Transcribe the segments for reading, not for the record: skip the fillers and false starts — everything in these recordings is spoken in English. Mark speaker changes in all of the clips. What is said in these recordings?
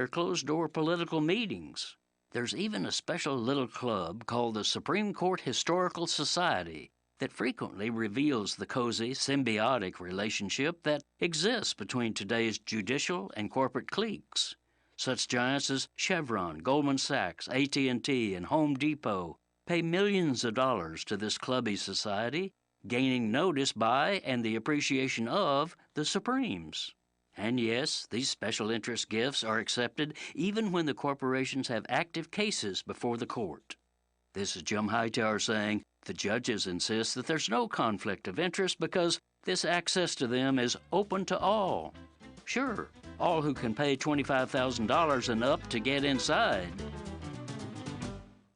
Speaker 1: their closed-door political meetings. There's even a special little club called the Supreme Court Historical Society that frequently reveals the cozy, symbiotic relationship that exists between today's judicial and corporate cliques. Such giants as Chevron, Goldman Sachs, AT&T, and Home Depot pay millions of dollars to this clubby society, gaining notice by and the appreciation of the Supremes. And yes, these special interest gifts are accepted even when the corporations have active cases before the court. This is Jim Hightower saying the judges insist that there's no conflict of interest because this access to them is open to all. Sure, all who can pay $25,000 and up to get inside.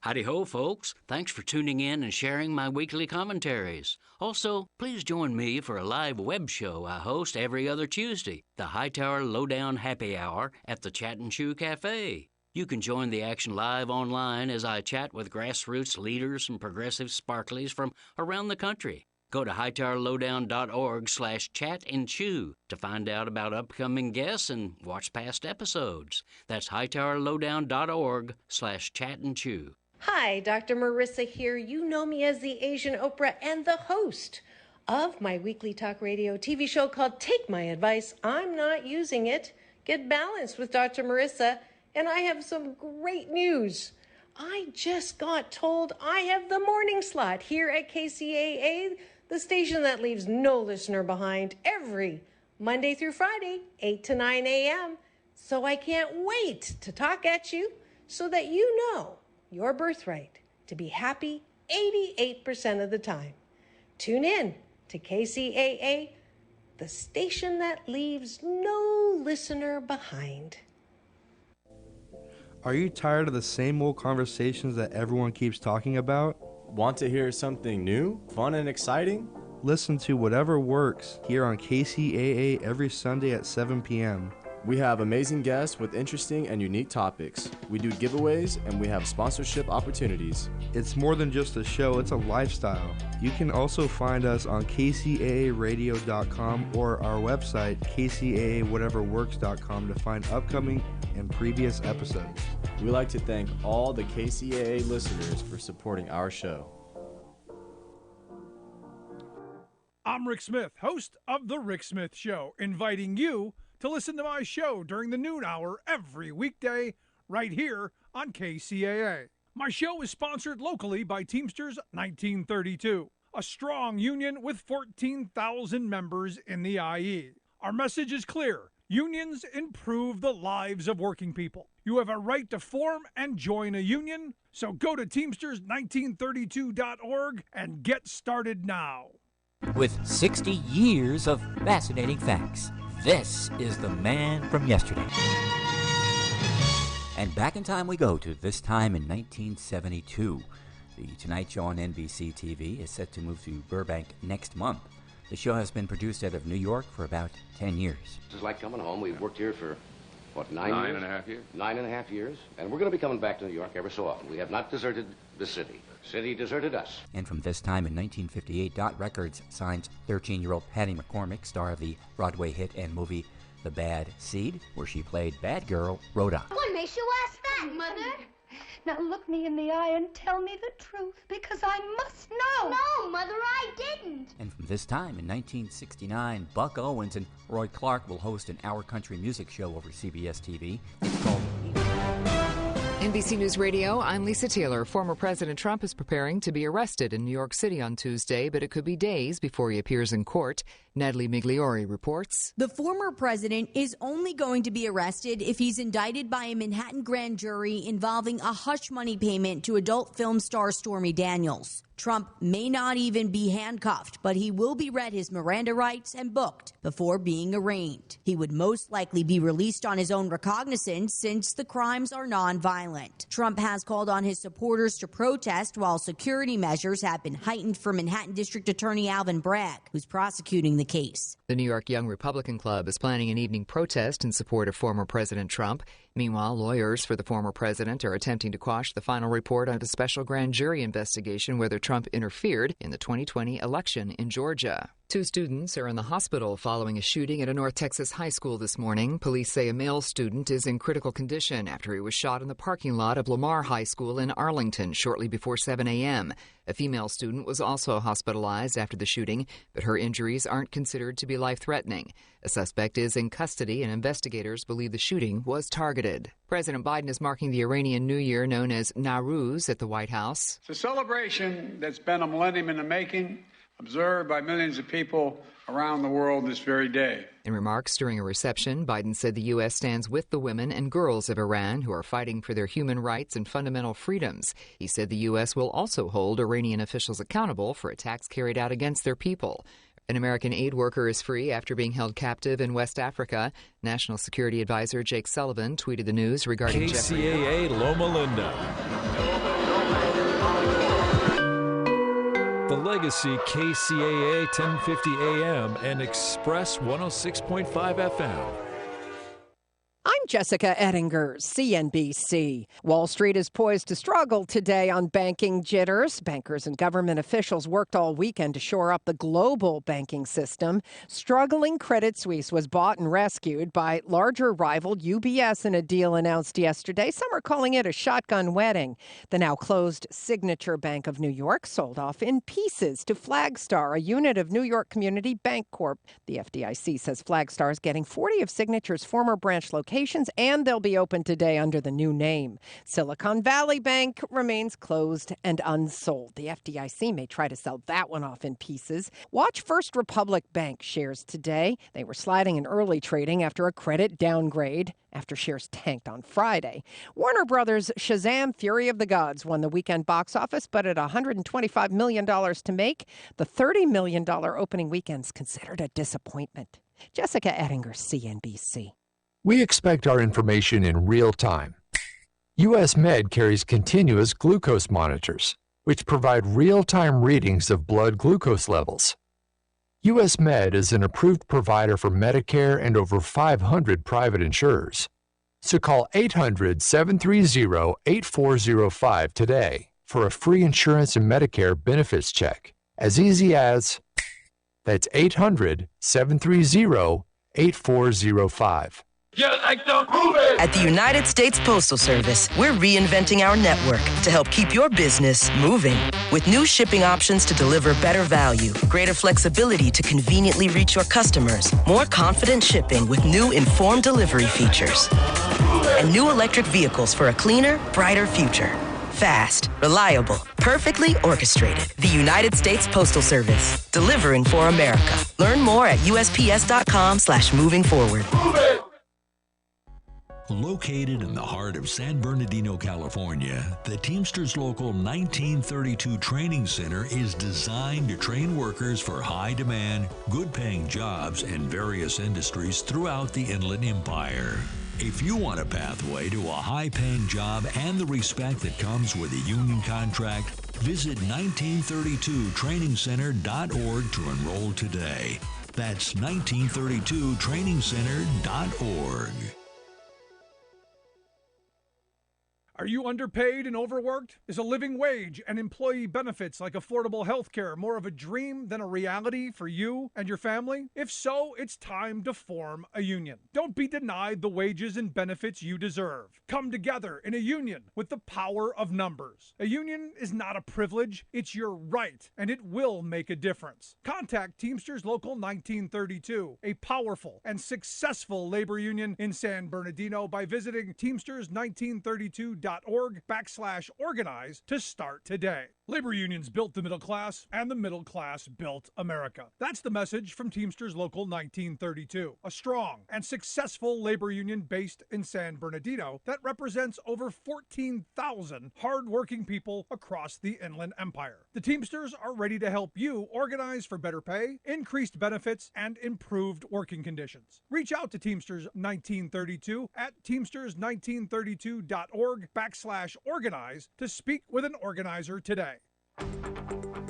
Speaker 1: Howdy-ho, folks. Thanks for tuning in and sharing my weekly commentaries. Also, please join me for a live web show I host every other Tuesday, the Hightower Lowdown Happy Hour at the Chat and Chew Cafe. You can join the action live online as I chat with grassroots leaders and progressive sparklies from around the country. Go to hightowerlowdown.org/chat-and-chew to find out about upcoming guests and watch past episodes. That's hightowerlowdown.org/chat-and-chew.
Speaker 2: Hi, Dr. Marissa here. You know me as the Asian Oprah and the host of my weekly talk radio TV show called Take My Advice, I'm Not Using It. Get balanced with Dr. Marissa. And I have some great news. I just got told I have the morning slot here at KCAA, the station that leaves no listener behind, every Monday through Friday, 8 to 9 a.m. So I can't wait to talk at you so that you know your birthright to be happy 88% of the time. Tune in to KCAA, the station that leaves no listener behind.
Speaker 3: Are you tired of the same old conversations that everyone keeps talking about?
Speaker 4: Want to hear something new, fun, and exciting?
Speaker 3: Listen to Whatever Works here on KCAA every Sunday at 7 p.m.
Speaker 4: We have amazing guests with interesting and unique topics. We do giveaways and we have sponsorship opportunities.
Speaker 3: It's more than just a show, it's a lifestyle. You can also find us on kcaaradio.com or our website, kcaawhateverworks.com, to find upcoming and previous episodes.
Speaker 4: We'd like to thank all the KCAA listeners for supporting our show.
Speaker 5: I'm Rick Smith, host of The Rick Smith Show, inviting you to listen to my show during the noon hour every weekday right here on KCAA. My show is sponsored locally by Teamsters 1932, a strong union with 14,000 members in the IE. Our message is clear. Unions improve the lives of working people. You have a right to form and join a union, so go to Teamsters1932.org and get started now.
Speaker 6: With 60 years of fascinating facts, this is the man from yesterday. And back in time we go to this time in 1972. The Tonight Show on NBC TV is set to move to Burbank next month. The show has been produced out of New York for about 10 years.
Speaker 7: This is like coming home. We've worked here for, what, 9 years?
Speaker 8: 9.5 years.
Speaker 7: 9.5 years. And we're going to be coming back to New York ever so often. We have not deserted the city. The city deserted us.
Speaker 6: And from this time in 1958, Dot Records signs 13-year-old Patty McCormick, star of the Broadway hit and movie The Bad Seed, where she played Bad Girl Rhoda.
Speaker 9: What makes you ask that, Mother? Now look me in the eye and tell me the truth, because I must know. No, Mother, I didn't.
Speaker 6: And from this time in 1969, Buck Owens and Roy Clark will host an Our Country music show over CBS TV. It's called
Speaker 10: NBC News Radio, I'm Lisa Taylor. Former President Trump is preparing to be arrested in New York City on Tuesday, but it could be days before he appears in court. Natalie Migliori reports.
Speaker 11: The former president is only going to be arrested if he's indicted by a Manhattan grand jury involving a hush money payment to adult film star Stormy Daniels. Trump may not even be handcuffed, but he will be read his Miranda rights and booked before being arraigned. He would most likely be released on his own recognizance since the crimes are nonviolent. Trump has called on his supporters to protest while security measures have been heightened for Manhattan District Attorney Alvin Bragg, who's prosecuting the case.
Speaker 10: The New York Young Republican Club is planning an evening protest in support of former President Trump. Meanwhile, lawyers for the former president are attempting to quash the final report of a special grand jury investigation whether Trump interfered in the 2020 election in Georgia. 2 students are in the hospital following a shooting at a North Texas high school this morning. Police say a male student is in critical condition after he was shot in the parking lot of Lamar High School in Arlington shortly before 7 a.m. A female student was also hospitalized after the shooting, but her injuries aren't considered to be life-threatening. A suspect is in custody, and investigators believe the shooting was targeted. President Biden is marking the Iranian New Year known as Nowruz at the White House.
Speaker 8: It's a celebration that's been a millennium in the making, observed by millions of people around the world this very day.
Speaker 10: In remarks during a reception, Biden said the U.S. stands with the women and girls of Iran who are fighting for their human rights and fundamental freedoms. He said the U.S. will also hold Iranian officials accountable for attacks carried out against their people. An American aid worker is free after being held captive in West Africa. National Security Advisor Jake Sullivan tweeted the news regarding
Speaker 12: KCAA Loma Linda. The Legacy KCAA 1050 AM and Express 106.5 FM.
Speaker 13: I'm Jessica Ettinger, CNBC. Wall Street is poised to struggle today on banking jitters. Bankers and government officials worked all weekend to shore up the global banking system. Struggling Credit Suisse was bought and rescued by larger rival UBS in a deal announced yesterday. Some are calling it a shotgun wedding. The now closed Signature Bank of New York sold off in pieces to Flagstar, a unit of New York Community Bank Corp. The FDIC says Flagstar is getting 40 of Signature's former branch locations, and they'll be open today under the new name. Silicon Valley Bank remains closed and unsold. The FDIC may try to sell that one off in pieces. Watch First Republic Bank shares today. They were sliding in early trading after a credit downgrade, after shares tanked on Friday. Warner Brothers' Shazam! Fury of the Gods won the weekend box office, but at $125 million to make, the $30 million opening weekend's considered a disappointment. Jessica Ettinger, CNBC.
Speaker 14: We expect our information in real time. U.S. Med carries continuous glucose monitors, which provide real-time readings of blood glucose levels. U.S. Med is an approved provider for Medicare and over 500 private insurers. So call 800-730-8405 today for a free insurance and Medicare benefits check. As easy as, that's 800-730-8405.
Speaker 15: At the United States Postal Service, we're reinventing our network to help keep your business moving. With new shipping options to deliver better value, greater flexibility to conveniently reach your customers, more confident shipping with new informed delivery features, and new electric vehicles for a cleaner, brighter future. Fast, reliable, perfectly orchestrated. The United States Postal Service, delivering for America. Learn more at USPS.com/movingforward.
Speaker 16: Located in the heart of San Bernardino, California, the Teamsters Local 1932 Training Center is designed to train workers for high-demand, good-paying jobs in various industries throughout the Inland Empire. If you want a pathway to a high-paying job and the respect that comes with a union contract, visit 1932trainingcenter.org to enroll today. That's 1932trainingcenter.org.
Speaker 5: Are you underpaid and overworked? Is a living wage and employee benefits like affordable health care more of a dream than a reality for you and your family? If so, it's time to form a union. Don't be denied the wages and benefits you deserve. Come together in a union with the power of numbers. A union is not a privilege, it's your right, and it will make a difference. Contact Teamsters Local 1932, a powerful and successful labor union in San Bernardino, by visiting Teamsters1932.org/organize to start today. Labor unions built the middle class, and the middle class built America. That's the message from Teamsters Local 1932, a strong and successful labor union based in San Bernardino that represents over 14,000 hardworking people across the Inland Empire. The Teamsters are ready to help you organize for better pay, increased benefits, and improved working conditions. Reach out to Teamsters 1932 at Teamsters1932.org/organize to speak with an organizer today.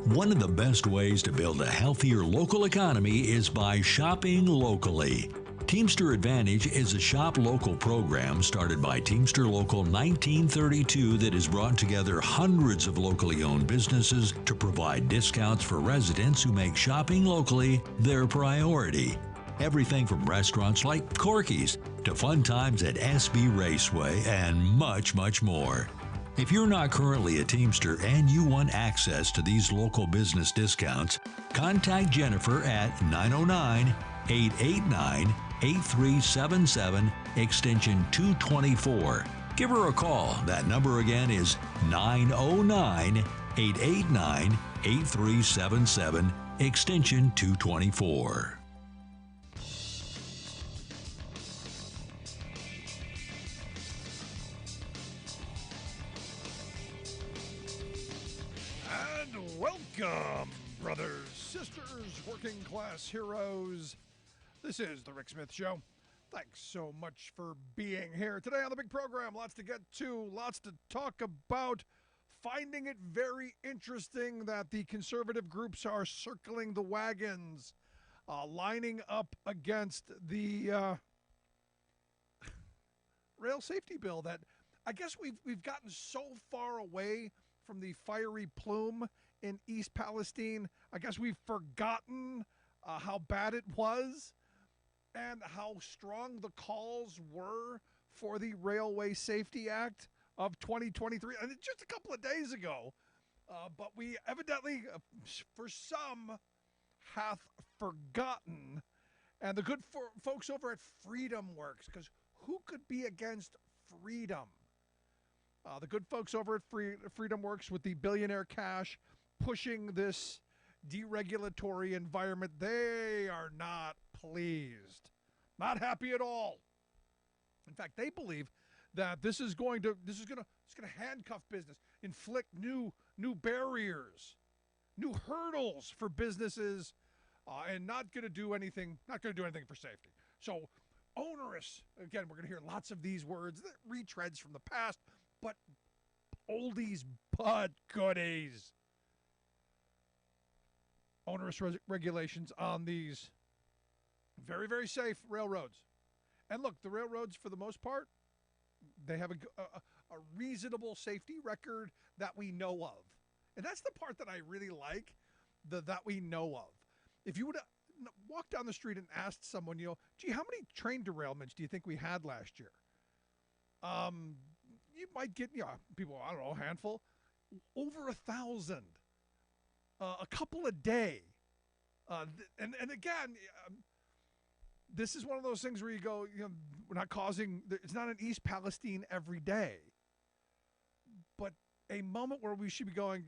Speaker 16: One of the best ways to build a healthier local economy is by shopping locally. Teamster Advantage is a shop local program started by Teamster Local 1932 that has brought together hundreds of locally owned businesses to provide discounts for residents who make shopping locally their priority. Everything from restaurants like Corky's to fun times at SB Raceway and much, much more. If you're not currently a Teamster and you want access to these local business discounts, contact Jennifer at 909-889-8377, extension 224. Give her a call. That number again is 909-889-8377, extension 224.
Speaker 5: Welcome, brothers, sisters, working class heroes. This is the Rick Smith Show. Thanks so much for being here today on the big program. Lots to get to, lots to talk about. Finding it very interesting that the conservative groups are circling the wagons, lining up against the rail safety bill that I guess we've gotten so far away from the fiery plume in East Palestine. I guess we've forgotten how bad it was and how strong the calls were for the Railway Safety Act of 2023. And just a couple of days ago. But we evidently, for some, hath forgotten. And the good folks over at Freedom Works, because who could be against freedom? The good folks over at Freedom Works with the billionaire cash pushing this deregulatory environment, they are not pleased. Not happy at all. In fact, they believe that this is going to handcuff business, inflict new barriers, new hurdles for businesses, and not going to do anything for safety. So onerous. Again, we're going to hear lots of these words, retreads from the past, but oldies but goodies. Onerous regulations on these very, very safe railroads. And look, the railroads, for the most part, they have a reasonable safety record that we know of. And that's the part that I really like, that we know of. If you would walk down the street and ask someone, gee, how many train derailments do you think we had last year? You might get, people, I don't know, a handful. Over 1,000. A couple a day. And again, this is one of those things where you go, we're not causing, it's not an East Palestine every day. But a moment where we should be going,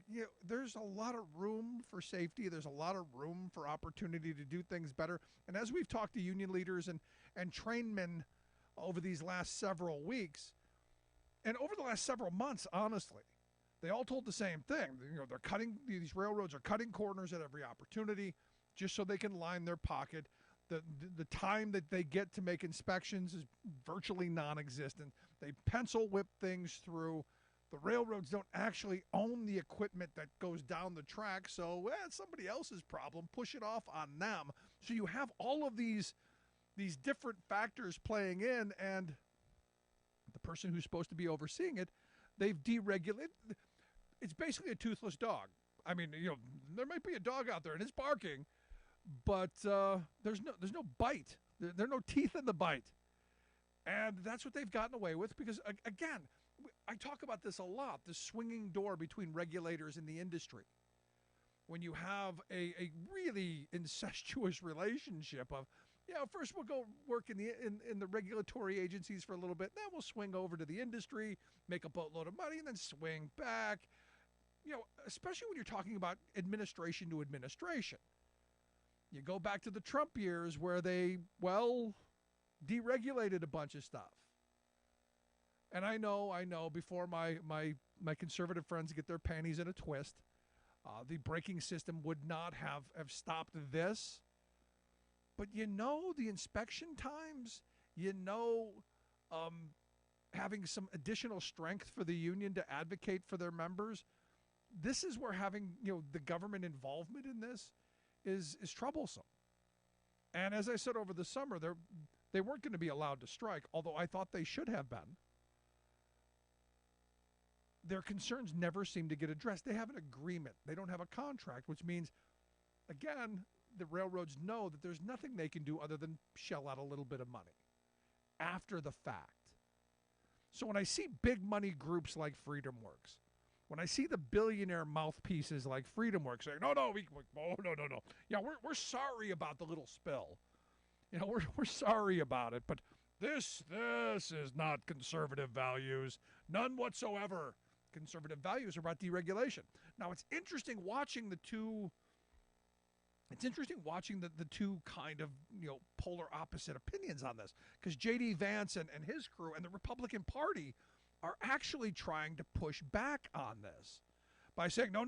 Speaker 5: there's a lot of room for safety. There's a lot of room for opportunity to do things better. And as we've talked to union leaders and trainmen over these last several weeks, and over the last several months, honestly, they all told the same thing. These railroads are cutting corners at every opportunity just so they can line their pocket. The time that they get to make inspections is virtually non-existent. They pencil whip things through. The railroads don't actually own the equipment that goes down the track, so it's somebody else's problem. Push it off on them. So you have all of these different factors playing in, and the person who's supposed to be overseeing it, they've deregulated. It's basically a toothless dog. I mean, there might be a dog out there and it's barking, but there's no bite. There are no teeth in the bite. And that's what they've gotten away with because, again, I talk about this a lot, the swinging door between regulators and the industry. When you have a really incestuous relationship of, first we'll go work in the regulatory agencies for a little bit, then we'll swing over to the industry, make a boatload of money, and then swing back. Especially when you're talking about administration to administration. You go back to the Trump years where they, deregulated a bunch of stuff. And I know, before my conservative friends get their panties in a twist, the braking system would not have stopped this. But the inspection times, having some additional strength for the union to advocate for their members, this is where having, the government involvement in this is troublesome. And as I said over the summer, They weren't going to be allowed to strike, although I thought they should have been. Their concerns never seem to get addressed. They have an agreement. They don't have a contract, which means, again, the railroads know that there's nothing they can do other than shell out a little bit of money after the fact. So when I see big money groups like FreedomWorks, when I see the billionaire mouthpieces like FreedomWorks saying, no. Yeah, we're sorry about the little spill. You know, we're sorry about it, but this is not conservative values. None whatsoever. Conservative values are about deregulation. Now, it's interesting watching the two kind of, polar opposite opinions on this, because J.D. Vance and his crew and the Republican Party are actually trying to push back on this by saying, no,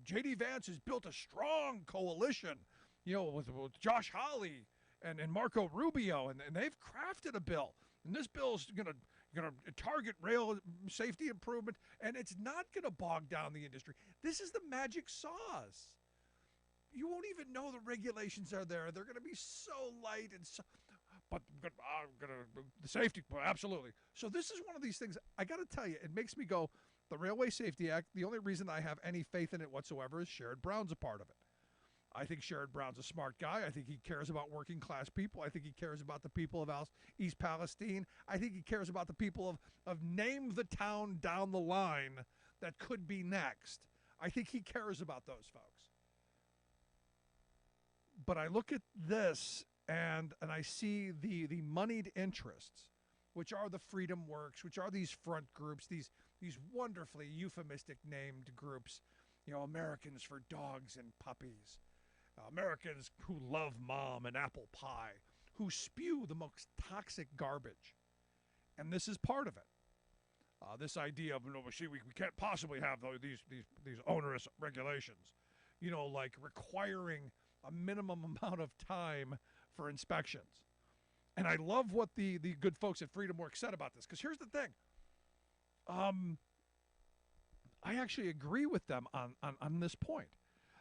Speaker 5: J.D. Vance has built a strong coalition, with Josh Hawley and Marco Rubio, and they've crafted a bill. And this bill is going to target rail safety improvement, and it's not going to bog down the industry. This is the magic sauce. You won't even know the regulations are there. They're going to be so light and so, but the safety, absolutely. So this is one of these things. I got to tell you, it makes me go. The Railway Safety Act. The only reason I have any faith in it whatsoever is Sherrod Brown's a part of it. I think Sherrod Brown's a smart guy. I think he cares about working class people. I think he cares about the people of East Palestine. I think he cares about the people of name the town down the line that could be next. I think he cares about those folks. But I look at this and I see the moneyed interests, which are the Freedom Works, which are these front groups, these wonderfully euphemistic named groups, Americans for Dogs and Puppies, Americans who love mom and apple pie, who spew the most toxic garbage. And this is part of it. This idea of, we can't possibly have these onerous regulations, like requiring a minimum amount of time for inspections. And I love what the good folks at FreedomWorks said about this, because here's the thing. I actually agree with them on this point.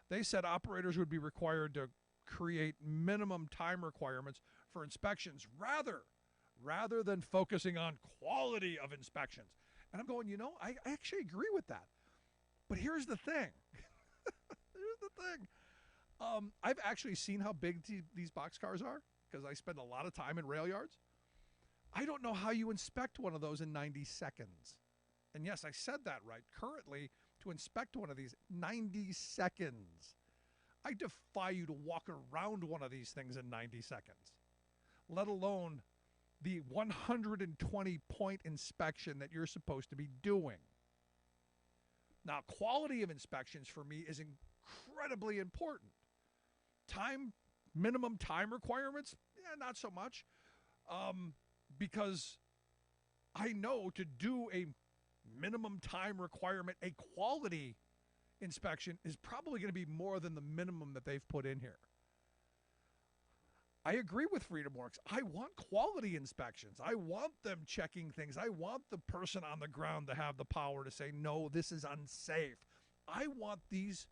Speaker 5: They said operators would be required to create minimum time requirements for inspections rather than focusing on quality of inspections. And I'm going, I actually agree with that. But here's the thing. I've actually seen how big these boxcars are, because I spend a lot of time in rail yards. I don't know how you inspect one of those in 90 seconds. And yes, I said that right. Currently, to inspect one of these, 90 seconds. I defy you to walk around one of these things in 90 seconds, let alone the 120-point inspection that you're supposed to be doing. Now, quality of inspections for me is incredibly important. Minimum time requirements, not so much, because I know to do a minimum time requirement, a quality inspection is probably going to be more than the minimum that they've put in here. I agree with FreedomWorks. I want quality inspections. I want them checking things. I want the person on the ground to have the power to say, no, this is unsafe. I want these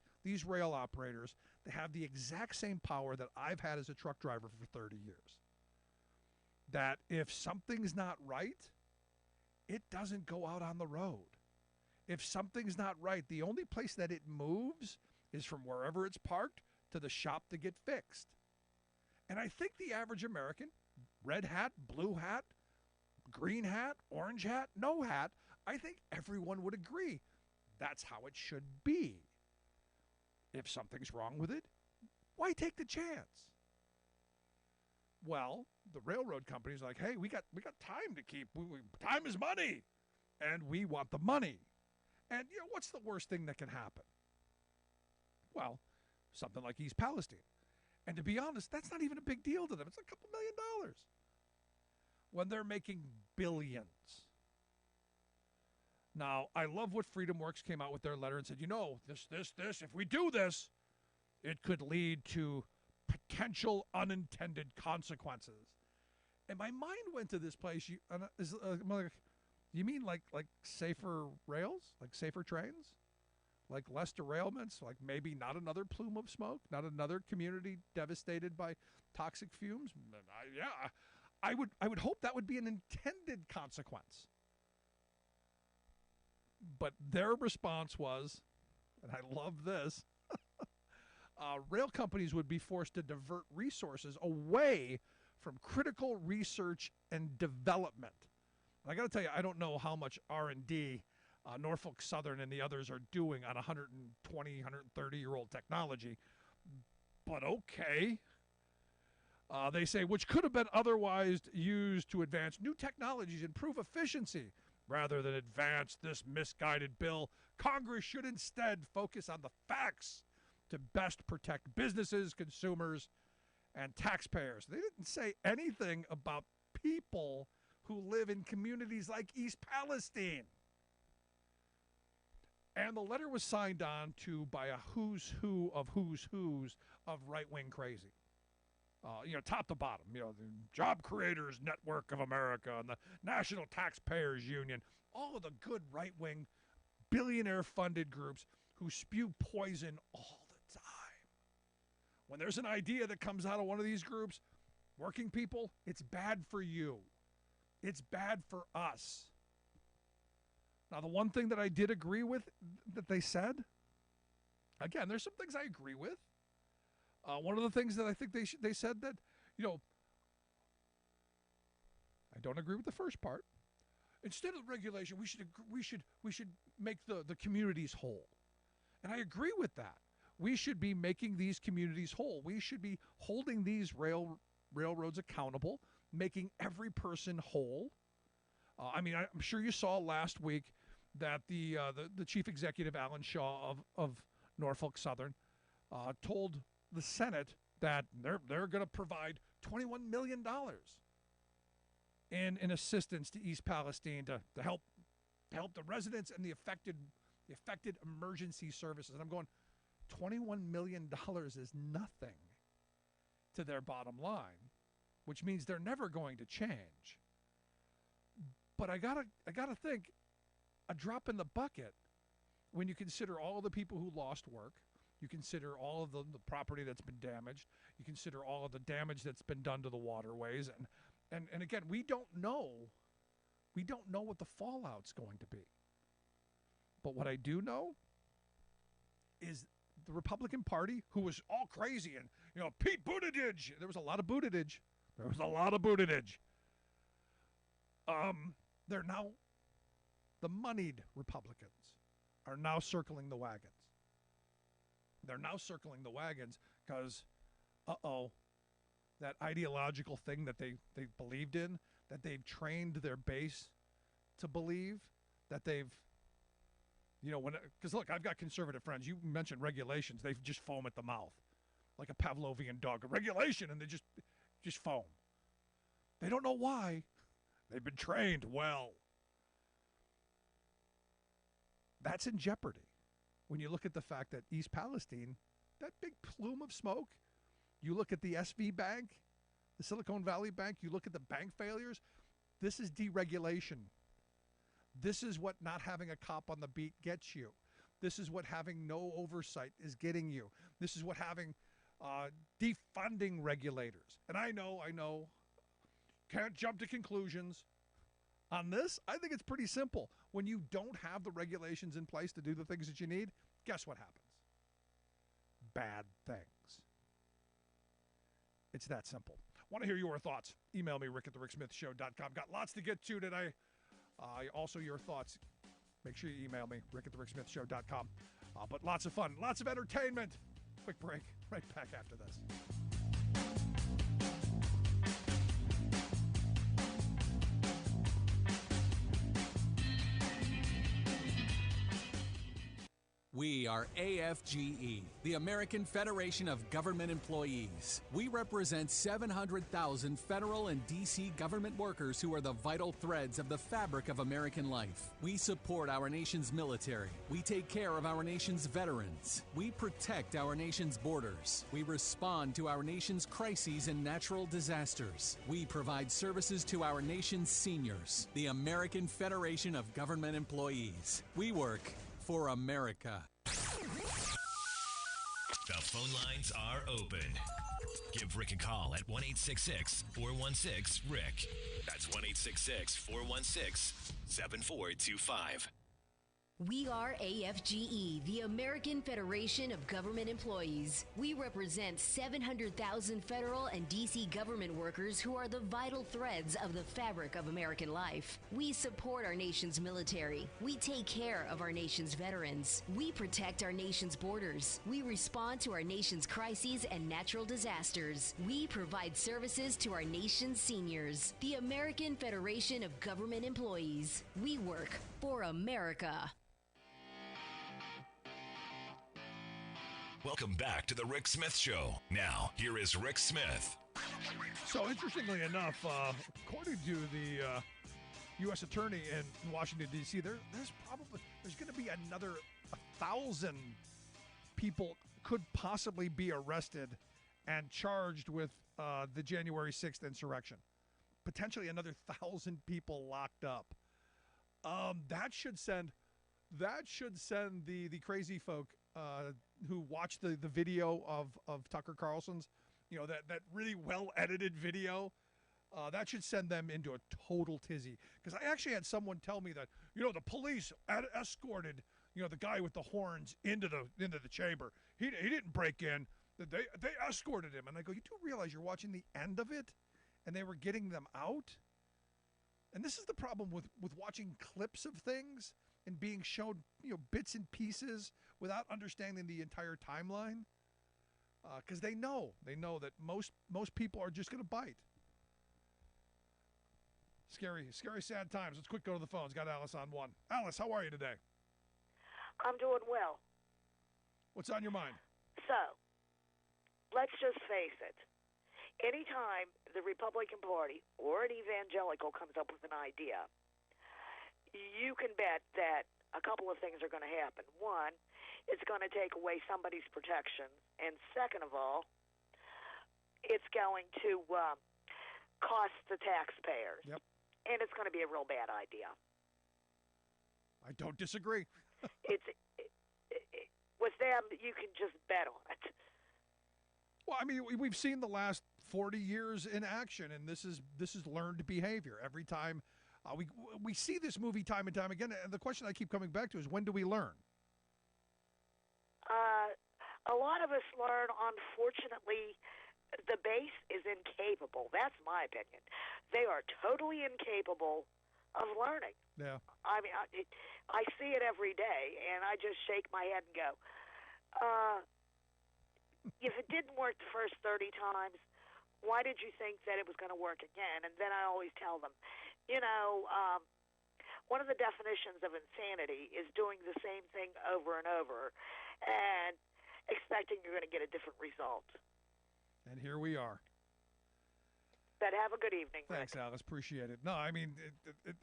Speaker 5: rail operators to have the exact same power that I've had as a truck driver for 30 years. That if something's not right, it doesn't go out on the road. If something's not right, the only place that it moves is from wherever it's parked to the shop to get fixed. And I think the average American, red hat, blue hat, green hat, orange hat, no hat, I think everyone would agree that's how it should be. If something's wrong with it, why take the chance? Well, the railroad company's like, hey, we got time to keep. Time is money, and we want the money. And what's the worst thing that can happen? Well, something like East Palestine. And to be honest, that's not even a big deal to them. It's a couple $1 million when they're making billions. Now, I love what FreedomWorks came out with their letter and said, this, if we do this, it could lead to potential unintended consequences. And my mind went to this place. You mean like safer rails, like safer trains, like less derailments, like maybe not another plume of smoke, not another community devastated by toxic fumes? I would hope that would be an intended consequence. But their response was, and I love this, rail companies would be forced to divert resources away from critical research and development. And I got to tell you, I don't know how much R&D Norfolk Southern and the others are doing on 120, 130-year-old technology, but okay. They say, which could have been otherwise used to advance new technologies, improve efficiency. Rather than advance this misguided bill, Congress should instead focus on the facts to best protect businesses, consumers, and taxpayers. They didn't say anything about people who live in communities like East Palestine. And the letter was signed on to by a who's who of right-wing crazy. Top to bottom, the Job Creators Network of America and the National Taxpayers Union, all of the good right-wing billionaire-funded groups who spew poison all the time. When there's an idea that comes out of one of these groups, working people, it's bad for you. It's bad for us. Now, the one thing that I did agree with that they said, again, there's some things I agree with. One of the things that I think they said that, I don't agree with the first part. Instead of regulation, we should make the communities whole. And I agree with that. We should be making these communities whole. We should be holding these railroads accountable, making every person whole. I'm sure you saw last week that the chief executive, Alan Shaw of Norfolk Southern, told the Senate that they're going to provide $21 million in assistance to East Palestine to help the residents and the affected emergency services. And I'm going, $21 million is nothing to their bottom line, which means they're never going to change. But I gotta think, a drop in the bucket when you consider all the people who lost work. You consider all of the property that's been damaged. You consider all of the damage that's been done to the waterways. And again, we don't know what the fallout's going to be. But what I do know is the Republican Party, who was all crazy, and, Pete Buttigieg, there was a lot of Buttigieg. They're now, the moneyed Republicans are now circling the wagons. They're now circling the wagons because, that ideological thing that they believed in, that they've trained their base to believe, that they've, because look, I've got conservative friends. You mentioned regulations. They just foam at the mouth like a Pavlovian dog. A regulation, and they just foam. They don't know why. They've been trained well. That's in jeopardy when you look at the fact that East Palestine, that big plume of smoke, you look at the SV Bank, the Silicon Valley Bank, you look at the bank failures, this is deregulation. This is what not having a cop on the beat gets you. This is what having no oversight is getting you. This is what having defunding regulators. And I know, can't jump to conclusions. On this, I think it's pretty simple. When you don't have the regulations in place to do the things that you need, guess what happens? Bad things. It's that simple. Want to hear your thoughts? Email me, rick@thericksmithshow.com. Got lots to get to today. Also, your thoughts. Make sure you email me, rick@thericksmithshow.com. But lots of fun, lots of entertainment. Quick break. Right back after this.
Speaker 17: We are AFGE, the American Federation of Government Employees. We represent 700,000 federal and D.C. government workers who are the vital threads of the fabric of American life. We support our nation's military. We take care of our nation's veterans. We protect our nation's borders. We respond to our nation's crises and natural disasters. We provide services to our nation's seniors. The American Federation of Government Employees. We work for America.
Speaker 18: The phone lines are open. Give Rick a call at 1-866-416-RICK. That's 1-866-416-7425.
Speaker 19: We are AFGE, the American Federation of Government Employees. We represent 700,000 federal and D.C. government workers who are the vital threads of the fabric of American life. We support our nation's military. We take care of our nation's veterans. We protect our nation's borders. We respond to our nation's crises and natural disasters. We provide services to our nation's seniors. The American Federation of Government Employees. We work for America.
Speaker 18: Welcome back to the Rick Smith Show. Now, here is Rick Smith.
Speaker 5: So, interestingly enough, according to the U.S. Attorney in Washington, D.C., there's going to be another 1,000 people could possibly be arrested and charged with the January 6th insurrection. Potentially another 1,000 people locked up. That should send the crazy folk who watched the video of Tucker Carlson's, that really well edited video, that should send them into a total tizzy. Because I actually had someone tell me that the police escorted the guy with the horns into the chamber. He didn't break in. They escorted him, and I go, you do realize you're watching the end of it, and they were getting them out. And this is the problem with watching clips of things and being shown, bits and pieces without understanding the entire timeline. Because they know that most people are just going to bite. Scary, sad times. Let's quick go to the phones. Got Alice on one. Alice, how are you today?
Speaker 20: I'm doing well.
Speaker 5: What's on your mind?
Speaker 20: So, let's just face it. Anytime the Republican Party or an evangelical comes up with an idea, you can bet that a couple of things are going to happen. One, it's going to take away somebody's protections. And second of all, it's going to cost the taxpayers.
Speaker 5: Yep.
Speaker 20: And it's going to be a real bad idea.
Speaker 5: I don't disagree.
Speaker 20: With them, you can just bet on it.
Speaker 5: Well, I mean, we've seen the last 40 years in action, and this is learned behavior. Every time we see this movie time and time again, and the question I keep coming back to is, when do we learn?
Speaker 20: A lot of us learn, unfortunately, the base is incapable. That's my opinion. They are totally incapable of learning.
Speaker 5: Yeah.
Speaker 20: I mean, I see it every day, and I just shake my head and go, if it didn't work the first 30 times, why did you think that it was going to work again? And then I always tell them, one of the definitions of insanity is doing the same thing over and over and expecting you're going to get a different result.
Speaker 5: And here we are.
Speaker 20: But have a good evening,
Speaker 5: Thanks,
Speaker 20: Rick.
Speaker 5: Alice. Appreciate it. No, I mean,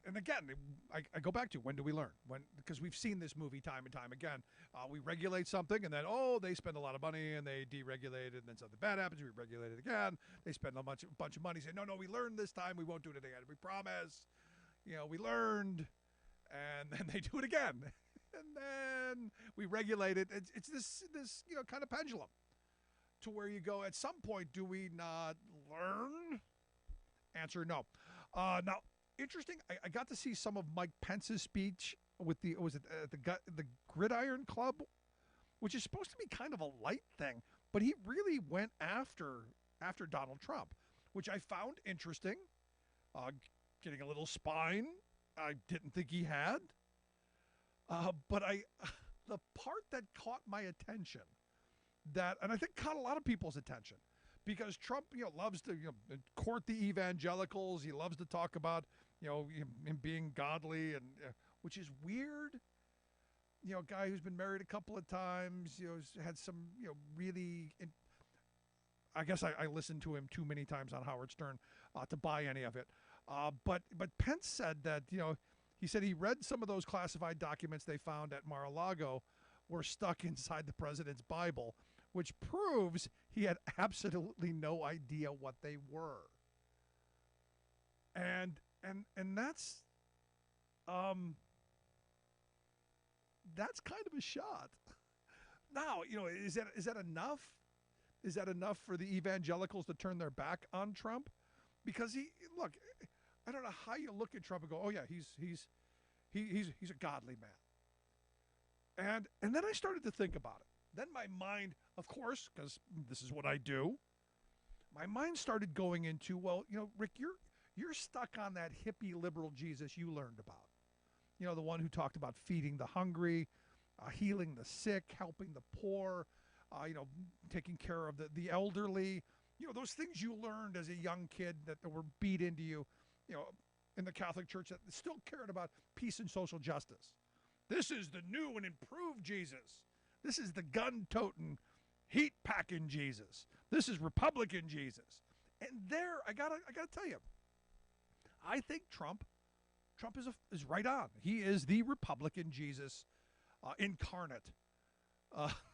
Speaker 5: and again, I go back to, when do we learn? Because we've seen this movie time and time again. We regulate something, and then, they spend a lot of money, and they deregulate it, and then something bad happens, we regulate it again. They spend a bunch of money, say, no, we learned this time, we won't do it again. We promise. We learned, and then they do it again. And then we regulate it. It's this kind of pendulum to where you go, at some point, do we not learn? Answer, no. Now, interesting, I got to see some of Mike Pence's speech with the Gridiron Club, which is supposed to be kind of a light thing, but he really went after Donald Trump, which I found interesting. Getting a little spine I didn't think he had. But the part that caught my attention, and I think caught a lot of people's attention, because Trump, loves to court the evangelicals. He loves to talk about, him being godly, and which is weird. A guy who's been married a couple of times, had some, really. I guess I listened to him too many times on Howard Stern to buy any of it. But Pence said that, he said he read some of those classified documents they found at Mar-a-Lago were stuck inside the president's Bible, which proves he had absolutely no idea what they were. And that's kind of a shot. Now, is that enough? Is that enough for the evangelicals to turn their back on Trump? Because look, I don't know how you look at Trump and go, oh yeah, he's a godly man. And then I started to think about it. Then my mind, of course, because this is what I do, my mind started going into, well, Rick, you're stuck on that hippie liberal Jesus you learned about. The one who talked about feeding the hungry, healing the sick, helping the poor, taking care of the elderly. Those things you learned as a young kid that were beat into you, in the Catholic Church that still cared about peace and social justice. This is the new and improved Jesus. This is the gun-toting, heat-packing Jesus. This is Republican Jesus. And there, I gotta tell you, I think Trump is right on. He is the Republican Jesus incarnate.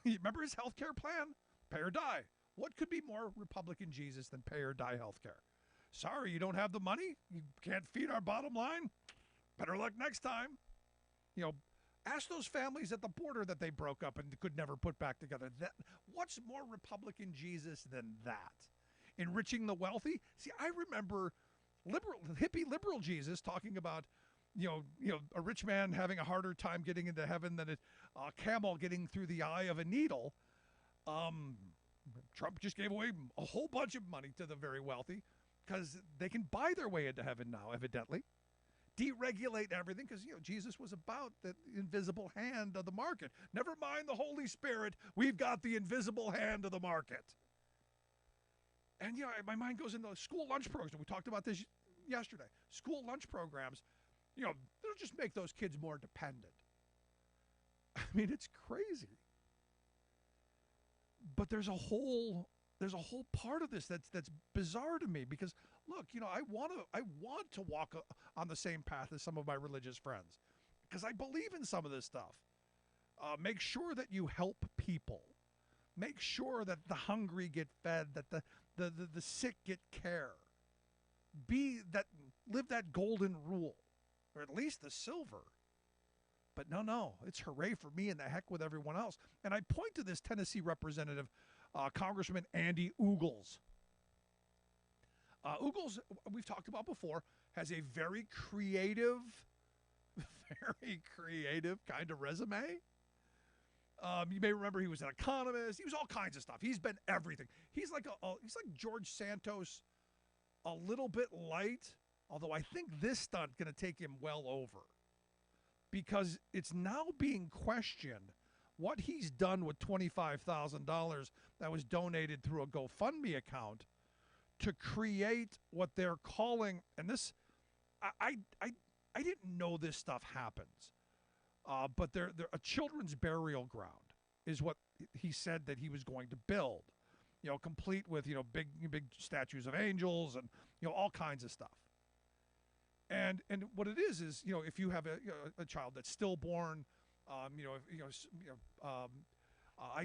Speaker 5: You remember his health care plan? Pay or die. What could be more Republican Jesus than pay or die health care? Sorry, you don't have the money? You can't feed our bottom line? Better luck next time. Ask those families at the border that they broke up and could never put back together. What's more Republican Jesus than that? Enriching the wealthy? See, I remember hippie liberal Jesus talking about, a rich man having a harder time getting into heaven than a camel getting through the eye of a needle. Trump just gave away a whole bunch of money to the very wealthy because they can buy their way into heaven now, evidently. Deregulate everything because, Jesus was about the invisible hand of the market. Never mind the Holy Spirit. We've got the invisible hand of the market. And, my mind goes into school lunch programs. We talked about this yesterday. School lunch programs, they'll just make those kids more dependent. I mean, it's crazy. But there's a whole part of this that's bizarre to me because look, I want to walk on the same path as some of my religious friends because I believe in some of this stuff. Make sure that you help people. Make sure that the hungry get fed, that the sick get care. Live that golden rule, or at least the silver. But no, it's hooray for me and the heck with everyone else. And I point to this Tennessee representative, Congressman Andy Ogles. Ogles, we've talked about before, has a very creative kind of resume. You may remember he was an economist. He was all kinds of stuff. He's been everything. He's like George Santos, a little bit light, although I think this stunt going to take him well over. Because it's now being questioned what he's done with $25,000 that was donated through a GoFundMe account to create what they're calling, and this, I didn't know this stuff happens, but they're a children's burial ground is what he said that he was going to build, complete with, big statues of angels and, all kinds of stuff. And what it is if you have a child that's stillborn, I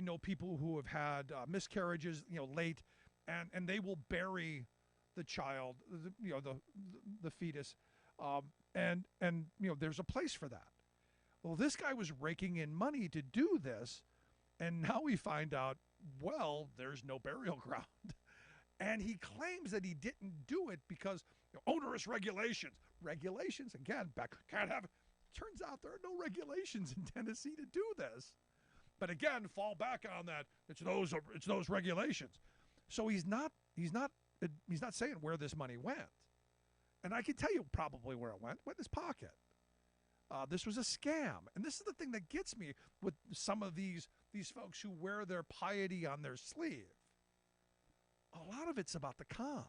Speaker 5: know people who have had miscarriages, late, and they will bury the child, the fetus, and there's a place for that. Well, this guy was raking in money to do this, and now we find out, well, there's no burial ground. And he claims that he didn't do it because onerous regulations. Regulations, again, can't have. Turns out there are no regulations in Tennessee to do this. But again, fall back on that. It's those regulations. So he's not saying where this money went. And I can tell you probably where it went in his pocket. This was a scam. And this is the thing that gets me with some of these folks who wear their piety on their sleeve. A lot of it's about the con.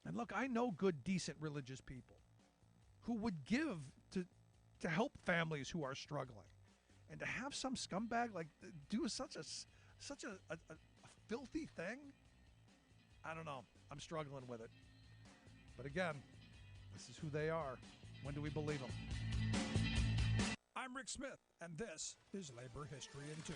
Speaker 5: And look, I know good, decent religious people who would give to help families who are struggling. And to have some scumbag do such a filthy thing, I don't know. I'm struggling with it. But again, this is who they are. When do we believe them? I'm Rick Smith, and this is Labor History in 2.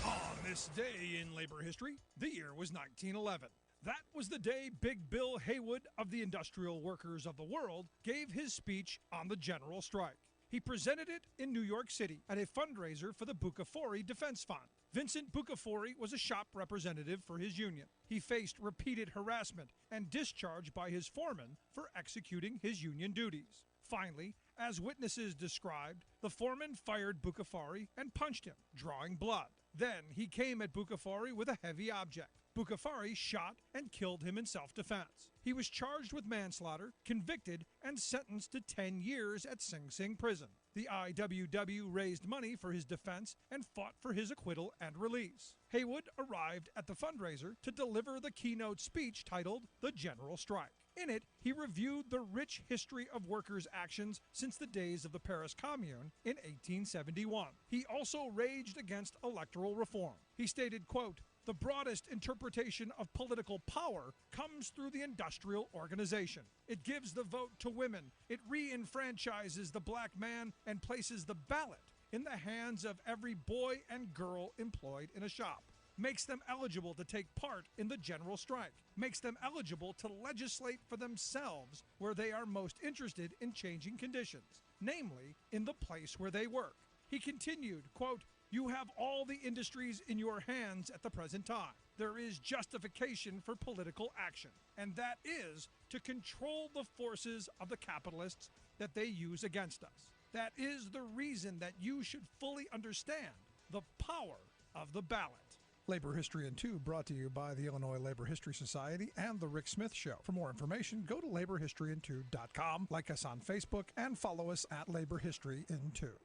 Speaker 5: On this day in labor history, the year was 1911. That was the day Big Bill Haywood of the Industrial Workers of the World gave his speech on the general strike. He presented it in New York City at a fundraiser for the Bucafori Defense Fund. Vincent Bucafori was a shop representative for his union. He faced repeated harassment and discharge by his foreman for executing his union duties. Finally, as witnesses described, the foreman fired Bucafori and punched him, drawing blood. Then he came at Bucafori with a heavy object. Bucafori shot and killed him in self-defense. He was charged with manslaughter, convicted, and sentenced to 10 years at Sing Sing prison. The IWW raised money for his defense and fought for his acquittal and release. Haywood arrived at the fundraiser to deliver the keynote speech titled The General Strike. In it, he reviewed the rich history of workers' actions since the days of the Paris Commune in 1871. He also raged against electoral reform. He stated, quote, "The broadest interpretation of political power comes through the industrial organization. It gives the vote to women. It re-enfranchises the black man and places the ballot in the hands of every boy and girl employed in a shop. Makes them eligible to take part in the general strike. Makes them eligible to legislate for themselves where they are most interested in changing conditions, namely in the place where they work." He continued, quote, "You have all the industries in your hands at the present time. There is justification for political action, and that is to control the forces of the capitalists that they use against us. That is the reason that you should fully understand the power of the ballot." Labor History in 2 brought to you by the Illinois Labor History Society and The Rick Smith Show. For more information, go to laborhistoryin2.com, like us on Facebook, and follow us at Labor History in 2.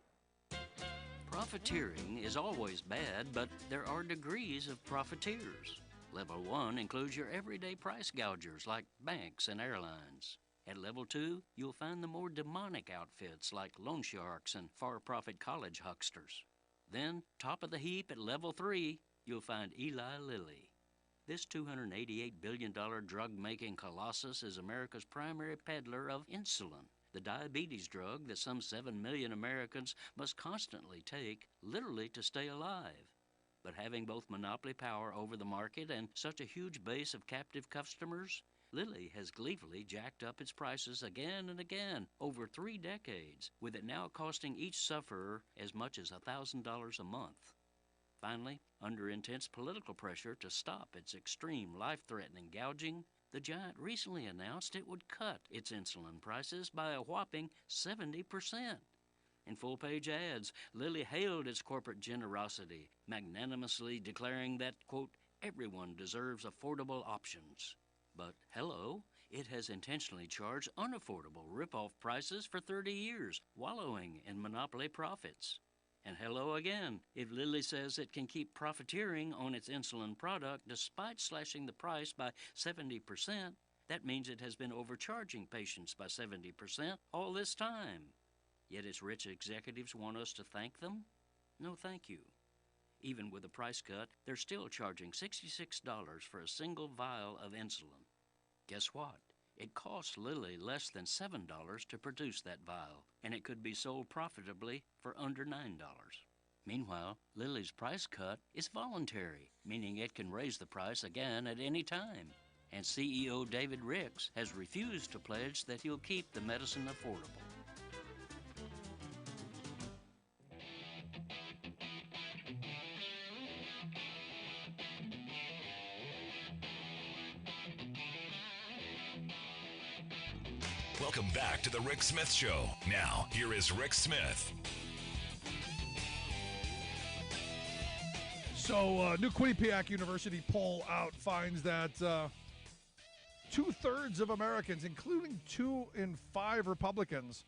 Speaker 1: Profiteering is always bad, but there are degrees of profiteers. Level 1 includes your everyday price gougers like banks and airlines. At Level 2, you'll find the more demonic outfits like loan sharks and for-profit college hucksters. Then, top of the heap at Level 3, you'll find Eli Lilly. This $288 billion drug-making colossus is America's primary peddler of insulin, the diabetes drug that some 7 million Americans must constantly take, literally to stay alive. But having both monopoly power over the market and such a huge base of captive customers, Lilly has gleefully jacked up its prices again and again over 3 decades, with it now costing each sufferer as much as $1,000 a month. Finally, under intense political pressure to stop its extreme life-threatening gouging, the giant recently announced it would cut its insulin prices by a whopping 70%. In full-page ads, Lilly hailed its corporate generosity, magnanimously declaring that, quote, "everyone deserves affordable options." But hello, it has intentionally charged unaffordable rip-off prices for 30 years, wallowing in monopoly profits. And hello again, if Lilly says it can keep profiteering on its insulin product despite slashing the price by 70%, that means it has been overcharging patients by 70% all this time. Yet its rich executives want us to thank them? No, thank you. Even with a price cut, they're still charging $66 for a single vial of insulin. Guess what? It costs Lilly less than $7 to produce that vial, and it could be sold profitably for under $9. Meanwhile, Lilly's price cut is voluntary, meaning it can raise the price again at any time. And CEO David Ricks has refused to pledge that he'll keep the medicine affordable.
Speaker 18: Welcome back to the Rick Smith Show. Now, here is Rick Smith.
Speaker 5: So, new Quinnipiac University poll out finds that 2/3 of Americans, including 2 in 5 Republicans,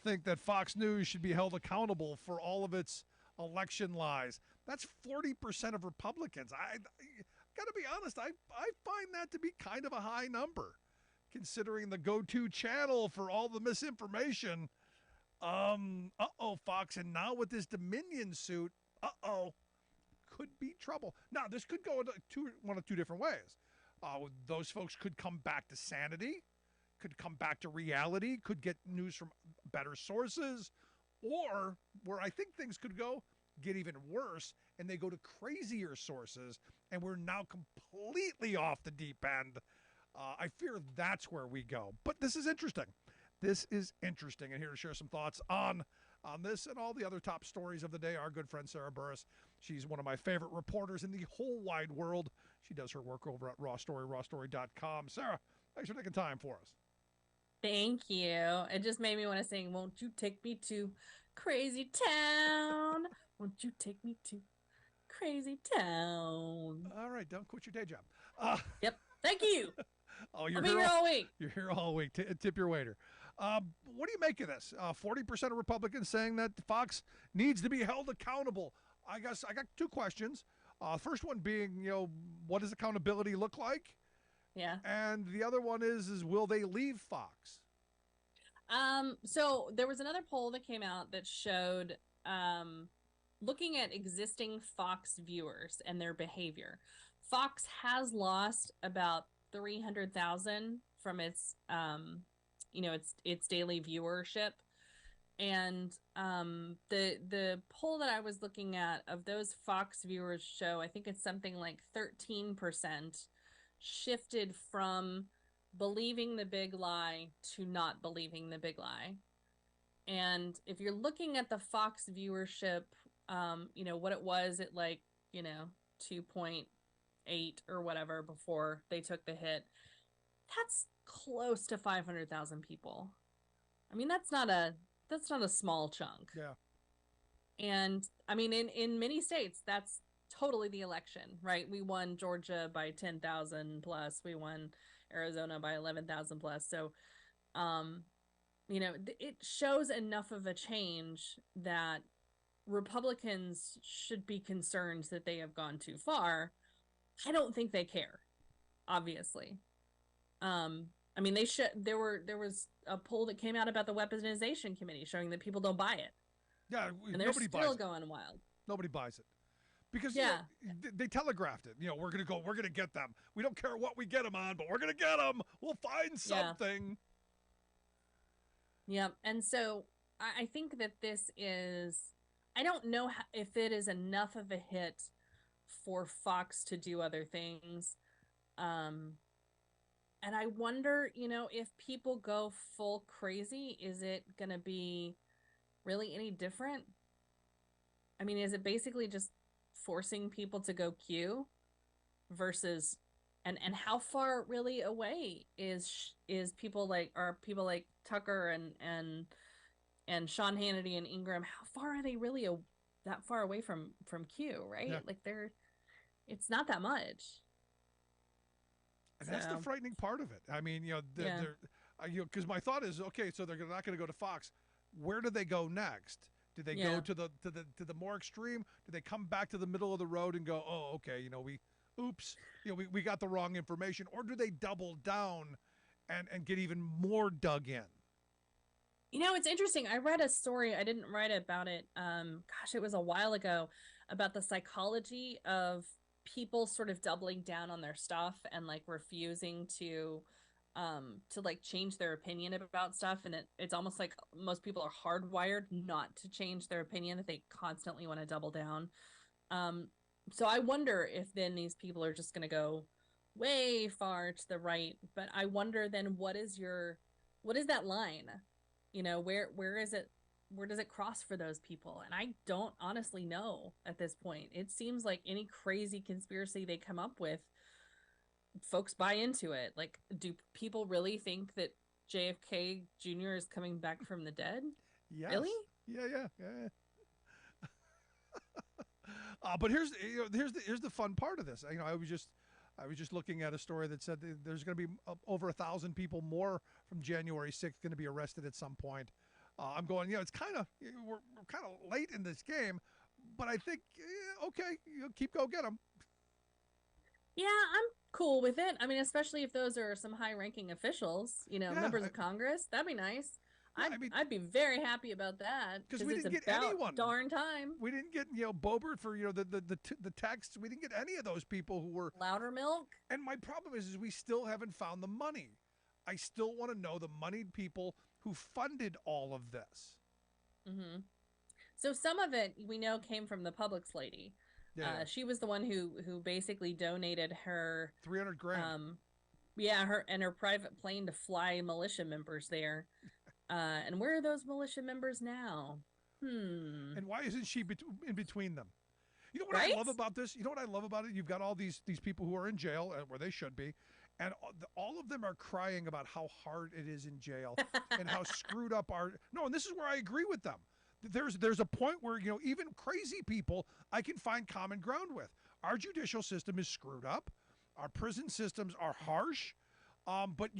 Speaker 5: think that Fox News should be held accountable for all of its election lies. That's 40% of Republicans. I got to be honest, I find that to be kind of a high number, considering the go-to channel for all the misinformation. Fox, and now with this Dominion suit, could be trouble. Now, this could go one of two different ways. Those folks could come back to sanity, could come back to reality, could get news from better sources, or where I think things could go, get even worse, and they go to crazier sources, and we're now completely off the deep end. I fear that's where we go. But this is interesting. And here to share some thoughts on on this and all the other top stories of the day. Our good friend Sarah Burris, she's one of my favorite reporters in the whole wide world. She does her work over at rawstory.com. Sarah, thanks for taking time for us.
Speaker 21: Thank you. It just made me want to sing, "Won't you take me to Crazy Town? Won't you take me to Crazy Town?"
Speaker 5: All right, don't quit your day job.
Speaker 21: Yep. Thank you.
Speaker 5: Oh,
Speaker 21: I'll be here all week.
Speaker 5: You're here all week. Tip your waiter. What do you make of this? 40% of Republicans saying that Fox needs to be held accountable. I guess I got two questions. First one being, what does accountability look like?
Speaker 21: Yeah.
Speaker 5: And the other one is will they leave Fox?
Speaker 21: So there was another poll that came out that showed looking at existing Fox viewers and their behavior. Fox has lost about 300,000 from its its daily viewership. And the poll that I was looking at of those Fox viewers show, I think it's something like 13% shifted from believing the big lie to not believing the big lie. And if you're looking at the Fox viewership, what it was at 2.8 or whatever before they took the hit, that's close to 500,000 people. I mean, that's not a small chunk.
Speaker 5: Yeah.
Speaker 21: And I mean, in many states, that's totally the election, right? We won Georgia by 10,000 plus. We won Arizona by 11,000 plus. So, it shows enough of a change that Republicans should be concerned that they have gone too far. I don't think they care, obviously. I mean, they should. There was a poll that came out about the weaponization committee showing that people don't buy it.
Speaker 5: Yeah,
Speaker 21: and they're still going wild.
Speaker 5: Nobody buys it because they telegraphed it. We're gonna get them. We don't care what we get them on, but we're gonna get them. We'll find something.
Speaker 21: Yeah, and so I think that this is. I don't know if it is enough of a hit for Fox to do other things. And I wonder, if people go full crazy, is it going to be really any different? I mean, is it basically just forcing people to go Q versus, and how far really away is people like Tucker and Sean Hannity and Ingram? How far are they really that far away from Q, right?
Speaker 5: Yeah.
Speaker 21: Like it's not that much.
Speaker 5: And that's the frightening part of it. I mean, because my thought is, okay, so they're not going to go to Fox. Where do they go next? Do they go to the more extreme? Do they come back to the middle of the road and go, oh, okay, we got the wrong information? Or do they double down and get even more dug in?
Speaker 21: It's interesting. I read a story. I didn't write about it. It was a while ago, about the psychology of people sort of doubling down on their stuff and refusing to change their opinion about stuff. And it's almost like most people are hardwired not to change their opinion, that they constantly want to double down. So I wonder if then these people are just going to go way far to the right. But I wonder then what is that line? Where is it? Where does it cross for those people? And I don't honestly know at this point. It seems like any crazy conspiracy they come up with, folks buy into it. Like, do people really think that JFK Jr. is coming back from the dead?
Speaker 5: Yes.
Speaker 21: Really?
Speaker 5: Yeah. But here's the fun part of this. I was just looking at a story that said that there's going to be over 1,000 people more from January 6th going to be arrested at some point. I'm going, it's kind of, we're kind of late in this game, but I think, okay, go get them.
Speaker 21: Yeah, I'm cool with it. I mean, especially if those are some high-ranking officials, members of Congress. That'd be nice. I'd be very happy about that
Speaker 5: because we didn't get anyone.
Speaker 21: Darn time.
Speaker 5: We didn't get Boebert for the texts. We didn't get any of those people who were
Speaker 21: Loudermilk.
Speaker 5: And my problem is we still haven't found the money. I still want to know the moneyed people who funded all of this.
Speaker 21: Mm-hmm. So some of it we know came from the Publix lady. Yeah. She was the one who basically donated her
Speaker 5: $300,000.
Speaker 21: Her private plane to fly militia members there. And where are those militia members now?
Speaker 5: And why isn't she in between them? You know what
Speaker 21: Right?
Speaker 5: I love about this? You know what I love about it? You've got all these people who are in jail, where they should be, and all of them are crying about how hard it is in jail and how screwed up No, and this is where I agree with them. There's a point where, even crazy people I can find common ground with. Our judicial system is screwed up. Our prison systems are harsh. But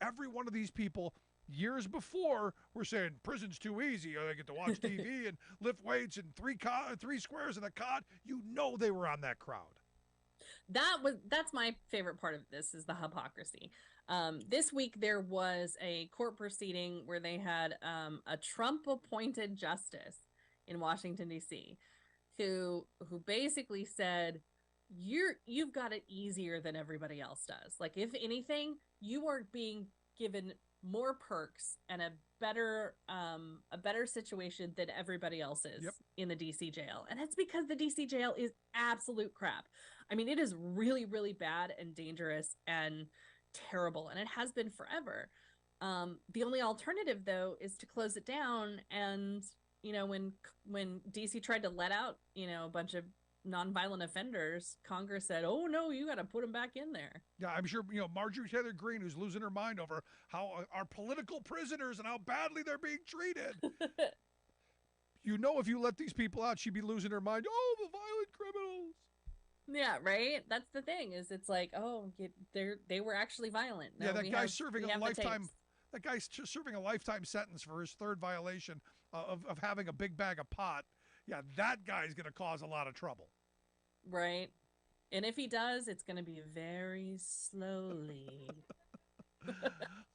Speaker 5: every one of these people years before were saying prison's too easy, or they get to watch TV and lift weights and three squares in a cot. They were on that crowd.
Speaker 21: That's my favorite part of this, is the hypocrisy. This week there was a court proceeding where they had a Trump appointed justice in Washington D.C. who basically said, you've got it easier than everybody else does. Like, if anything, you are being given more perks and a better situation than everybody else is in the DC jail. And it's because the DC jail is absolute crap. I mean, it is really, really bad and dangerous and terrible, and it has been forever. The only alternative, though, is to close it down. And when DC tried to let out a bunch of nonviolent offenders, Congress said, "Oh no, you got to put them back in there."
Speaker 5: Yeah, I'm sure Marjorie Taylor Greene, who's losing her mind over how our political prisoners and how badly they're being treated. If you let these people out, she'd be losing her mind. Oh, the violent criminals.
Speaker 21: Yeah, right. That's the thing. Is it's like, oh, they were actually violent. No,
Speaker 5: that guy's serving a lifetime. That guy's serving a lifetime sentence for his third violation of having a big bag of pot. Yeah, that guy's going to cause a lot of trouble.
Speaker 21: Right. And if he does, it's going to be very slowly.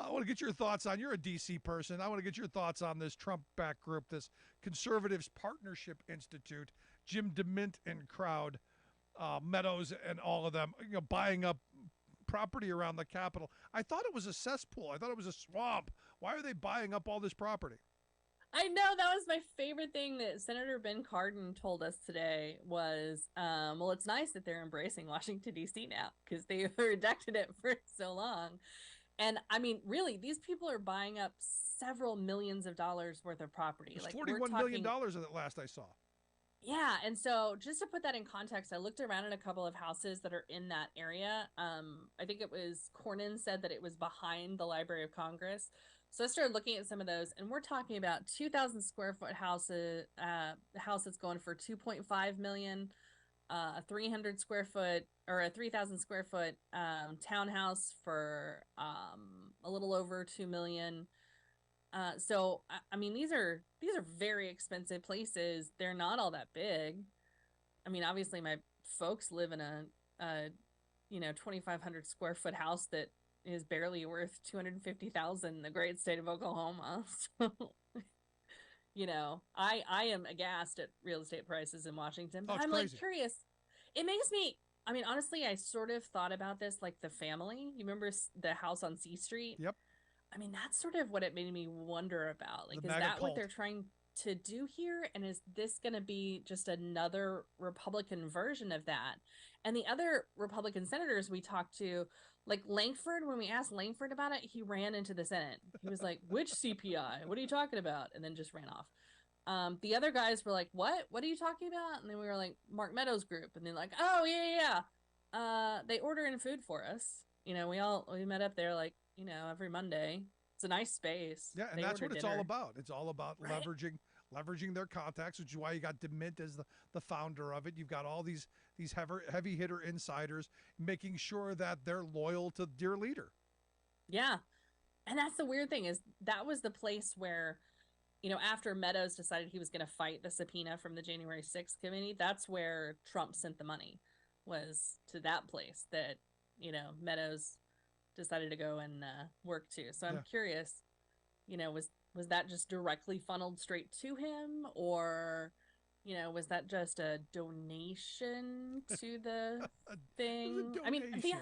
Speaker 5: I want to get your thoughts on, you're a DC person. I want to get your thoughts on this Trump-backed group, this Conservatives Partnership Institute, Jim DeMint and crowd, Meadows and all of them, buying up property around the Capitol. I thought it was a cesspool. I thought it was a swamp. Why are they buying up all this property?
Speaker 21: I know, that was my favorite thing that Senator Ben Cardin told us today was, well, it's nice that they're embracing Washington, D.C. now, because they rejected it for so long. And I mean, really, these people are buying up several millions of dollars worth of property.
Speaker 5: There's
Speaker 21: Like,
Speaker 5: $41 million of it last I saw.
Speaker 21: Yeah, and so just to put that in context, I looked around at a couple of houses that are in that area. I think it was Cornyn said that it was behind the Library of Congress. So I started looking at some of those, and we're talking about 2,000 square foot houses, house that's going for $2.5 million, a 300 square foot or a 3,000 square foot townhouse for a little over $2 million. So I mean, these are very expensive places. They're not all that big. I mean, obviously my folks live in a 2,500 square foot house that is barely worth $250,000 in the great state of Oklahoma. So, I am aghast at real estate prices in Washington, but I'm
Speaker 5: crazy.
Speaker 21: Like curious. It makes me, I mean, honestly, I sort of thought about this like The Family. You remember the house on C Street?
Speaker 5: Yep.
Speaker 21: I mean, that's sort of what it made me wonder about. Like,
Speaker 5: The
Speaker 21: is
Speaker 5: MAGA
Speaker 21: that what
Speaker 5: cult.
Speaker 21: they're trying to do here? And is this going to be just another Republican version of that? And the other Republican senators we talked to, like Langford, when we asked Langford about it, he ran into the Senate. He was like, which CPI? What are you talking about? And then just ran off. The other guys were like, what? What are you talking about? And then we were like, Mark Meadows' group. And they're like, oh, yeah. They order in food for us. We met up there like, every Monday. It's a nice space.
Speaker 5: Yeah, and
Speaker 21: They
Speaker 5: that's what
Speaker 21: order
Speaker 5: it's
Speaker 21: dinner.
Speaker 5: all about. It's all about
Speaker 21: Right?
Speaker 5: leveraging their contacts, which is why you got DeMint as the founder of it. You've got all these heavy hitter insiders making sure that they're loyal to their leader.
Speaker 21: Yeah. And that's the weird thing, is that was the place where, after Meadows decided he was going to fight the subpoena from the January 6th committee, that's where Trump sent the money, was to that place that, Meadows decided to go and work to. So I'm curious, was that just directly funneled straight to him, or was that just a donation to the thing? I mean, they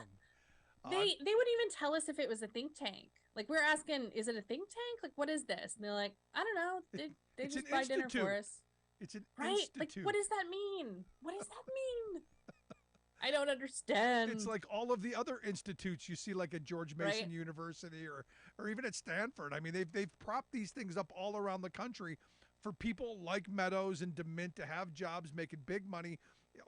Speaker 21: wouldn't even tell us if it was a think tank. Like, we're asking, is it a think tank? Like, what is this? And they're like, I don't know. They
Speaker 5: It's
Speaker 21: just
Speaker 5: an
Speaker 21: buy dinner
Speaker 5: institute.
Speaker 21: for us.
Speaker 5: It's an
Speaker 21: Right?
Speaker 5: institute.
Speaker 21: Like, what does that mean? What does that mean? I don't understand.
Speaker 5: It's like all of the other institutes you see, like at George Mason
Speaker 21: Right.
Speaker 5: University or even at Stanford. I mean, they've propped these things up all around the country for people like Meadows and DeMint to have jobs, making big money,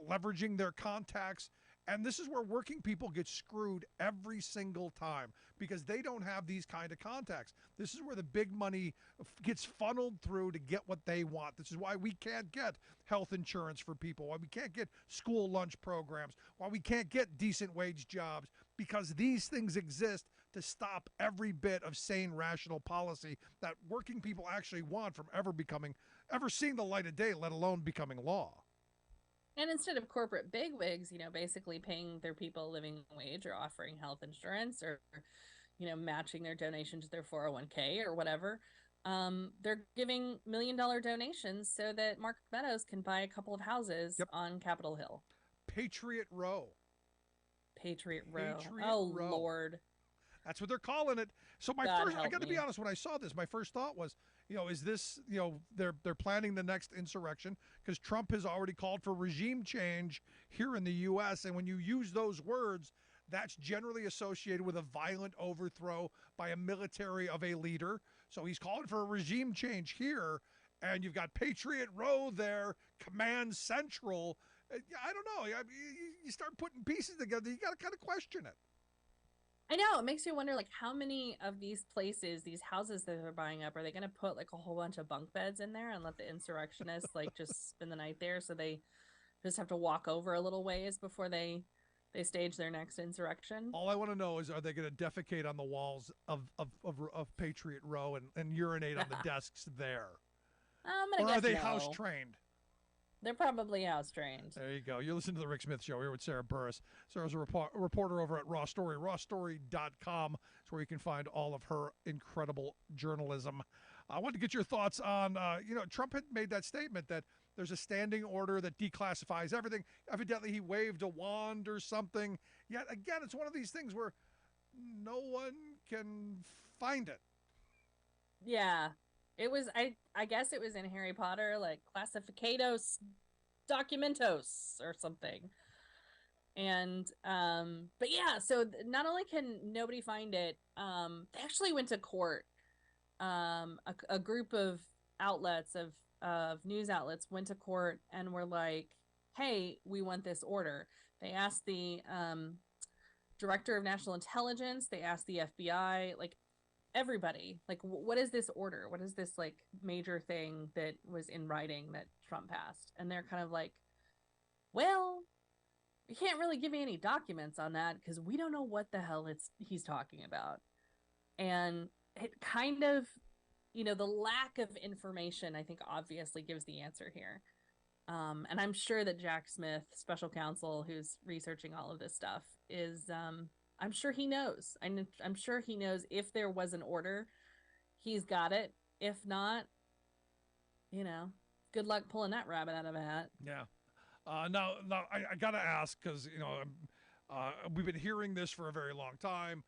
Speaker 5: leveraging their contacts. And this is where working people get screwed every single time because they don't have these kind of contacts. This is where the big money gets funneled through to get what they want. This is why we can't get health insurance for people, why we can't get school lunch programs, why we can't get decent wage jobs, because these things exist to stop every bit of sane, rational policy that working people actually want from ever seeing the light of day, let alone becoming law.
Speaker 21: And instead of corporate bigwigs, basically paying their people a living wage or offering health insurance or, matching their donation to their 401k or whatever, they're giving $1 million donations so that Mark Meadows can buy a couple of houses on Capitol Hill.
Speaker 5: Patriot Row.
Speaker 21: Patriot Row.
Speaker 5: Patriot
Speaker 21: Oh,
Speaker 5: Row.
Speaker 21: Lord.
Speaker 5: That's what they're calling it. So I got to be honest, when I saw this, my first thought was, is this, they're planning the next insurrection because Trump has already called for regime change here in the U.S. And when you use those words, that's generally associated with a violent overthrow by a military of a leader. So he's calling for a regime change here. And you've got Patriot Row there, Command Central. I don't know. You start putting pieces together, you got to kind of question it.
Speaker 21: I know, it makes you wonder, how many of these places, these houses that they're buying up, are they going to put a whole bunch of bunk beds in there and let the insurrectionists just spend the night there, so they just have to walk over a little ways before they stage their next insurrection?
Speaker 5: All I want to know is, are they going to defecate on the walls of Patriot Row and urinate on the desks there?
Speaker 21: Or
Speaker 5: are they house trained?
Speaker 21: They're probably house trained.
Speaker 5: There you go. You're listening to the Rick Smith Show here with Sarah Burris. Sarah's a reporter over at Raw Story. RawStory.com is where you can find all of her incredible journalism. I want to get your thoughts on, Trump had made that statement that there's a standing order that declassifies everything. Evidently, he waved a wand or something. Yet again, it's one of these things where no one can find it.
Speaker 21: Yeah. It was, I guess it was in Harry Potter, Classificados Documentos or something. And, but yeah, so not only can nobody find it, they actually went to court. A group of outlets, of news outlets went to court and were like, hey, we want this order. They asked the director of national intelligence, they asked the FBI, everybody, what is this order? What is this major thing that was in writing that Trump passed? And they're kind of like, well, you can't really give me any documents on that because we don't know what the hell he's talking about. And it kind of, the lack of information, I think, obviously gives the answer here. And I'm sure that Jack Smith, special counsel who's researching all of this stuff, is I'm sure he knows. I'm sure he knows if there was an order, he's got it. If not, good luck pulling that rabbit out of a hat.
Speaker 5: Yeah. Now I got to ask because, we've been hearing this for a very long time.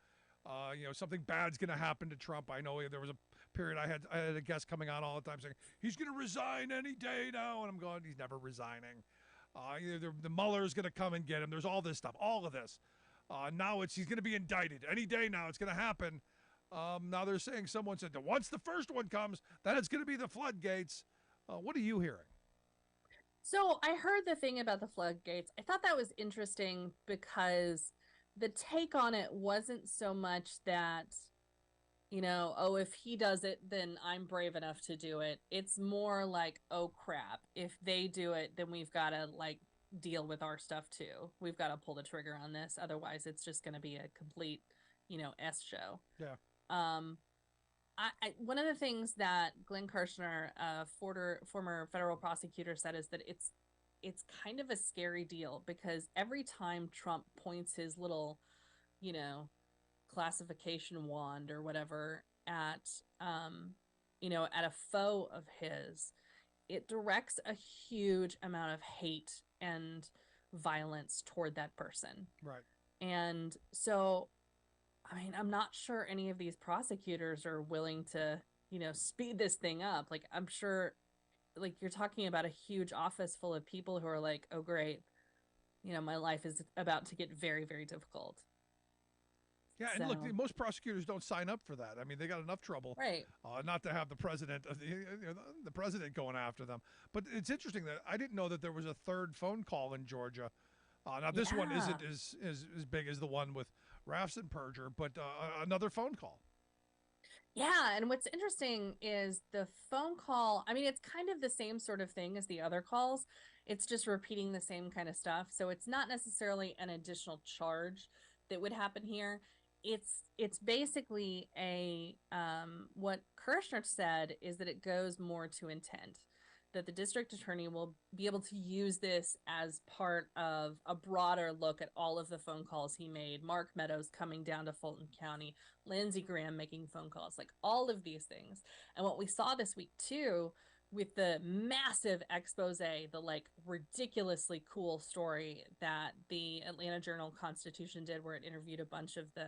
Speaker 5: Something bad's going to happen to Trump. I know there was a period I had a guest coming on all the time saying he's going to resign any day now. And I'm going, he's never resigning. The Mueller's going to come and get him. There's all this stuff, all of this. Now he's going to be indicted any day now. It's going to happen. Now they're saying someone said that once the first one comes, then it's going to be the floodgates. What are you hearing?
Speaker 21: So I heard the thing about the floodgates. I thought that was interesting because the take on it wasn't so much that, if he does it, then I'm brave enough to do it. It's more like, oh crap, if they do it, then we've got to deal with our stuff too. We've got to pull the trigger on this. Otherwise, it's just going to be a complete, S show.
Speaker 5: Yeah.
Speaker 21: One of the things that Glenn Kirshner, former federal prosecutor, said is that it's kind of a scary deal because every time Trump points his little, classification wand or whatever at a foe of his, it directs a huge amount of hate and violence toward that person.
Speaker 5: Right.
Speaker 21: And so, I'm not sure any of these prosecutors are willing to, speed this thing up. I'm sure, you're talking about a huge office full of people who are like, oh, great, my life is about to get very, very difficult.
Speaker 5: Yeah, and look, most prosecutors don't sign up for that. I mean, they got enough trouble,
Speaker 21: right?
Speaker 5: Not to have the president, the president going after them. But it's interesting that I didn't know that there was a third phone call in Georgia. Now this one isn't as big as the one with Rafson-Perger, but another phone call.
Speaker 21: Yeah, and what's interesting is the phone call. I mean, it's kind of the same sort of thing as the other calls. It's just repeating the same kind of stuff. So it's not necessarily an additional charge that would happen here. It's basically a what Kirshner said is that it goes more to intent, that the district attorney will be able to use this as part of a broader look at all of the phone calls he made. Mark Meadows coming down to Fulton County, Lindsey Graham making phone calls, like all of these things. And what we saw this week too, with the massive expose, the like ridiculously cool story that the Atlanta Journal-Constitution did, where it interviewed a bunch of the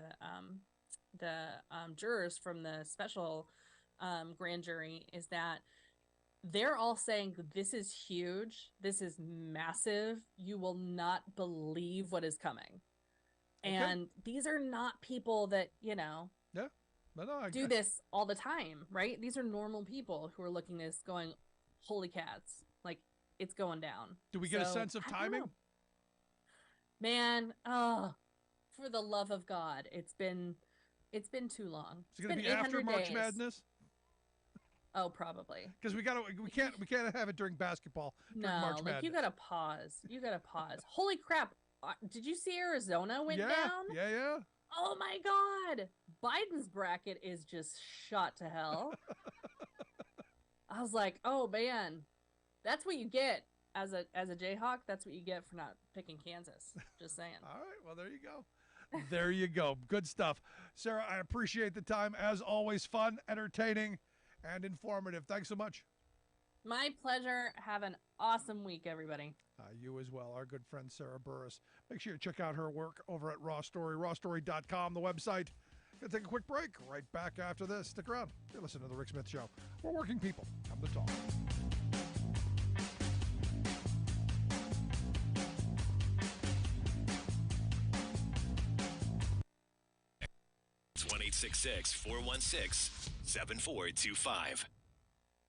Speaker 21: jurors from the special grand jury, is that they're all saying this is huge, this is massive, you will not believe what is coming. Okay. And these are not people that, do this all the time, right? These are normal people who are looking at this going, holy cats, like it's going down.
Speaker 5: Do we get a sense of timing?
Speaker 21: Man, for the love of God, it's been too long.
Speaker 5: Is it going to be after March Madness?
Speaker 21: Oh, probably.
Speaker 5: Because we can't have it during basketball. During March Madness.
Speaker 21: You gotta pause. Holy crap! Did you see Arizona went down?
Speaker 5: Yeah.
Speaker 21: Oh my God! Biden's bracket is just shot to hell. I was like, oh man, that's what you get as a Jayhawk. That's what you get for not picking Kansas. Just saying.
Speaker 5: All right. Well, there you go. There you go. Good stuff, Sarah. I appreciate the time. As always, fun, entertaining, and informative. Thanks so much.
Speaker 21: My pleasure. Have an awesome week, everybody.
Speaker 5: You as well. Our good friend Sarah Burris. Make sure you check out her work over at Raw Story, rawstory.com, the website. Gonna take a quick break. Right back after this. Stick around. You're listening to The Rick Smith Show. We're working people. Come to talk.
Speaker 18: It's 1-866-416-7425.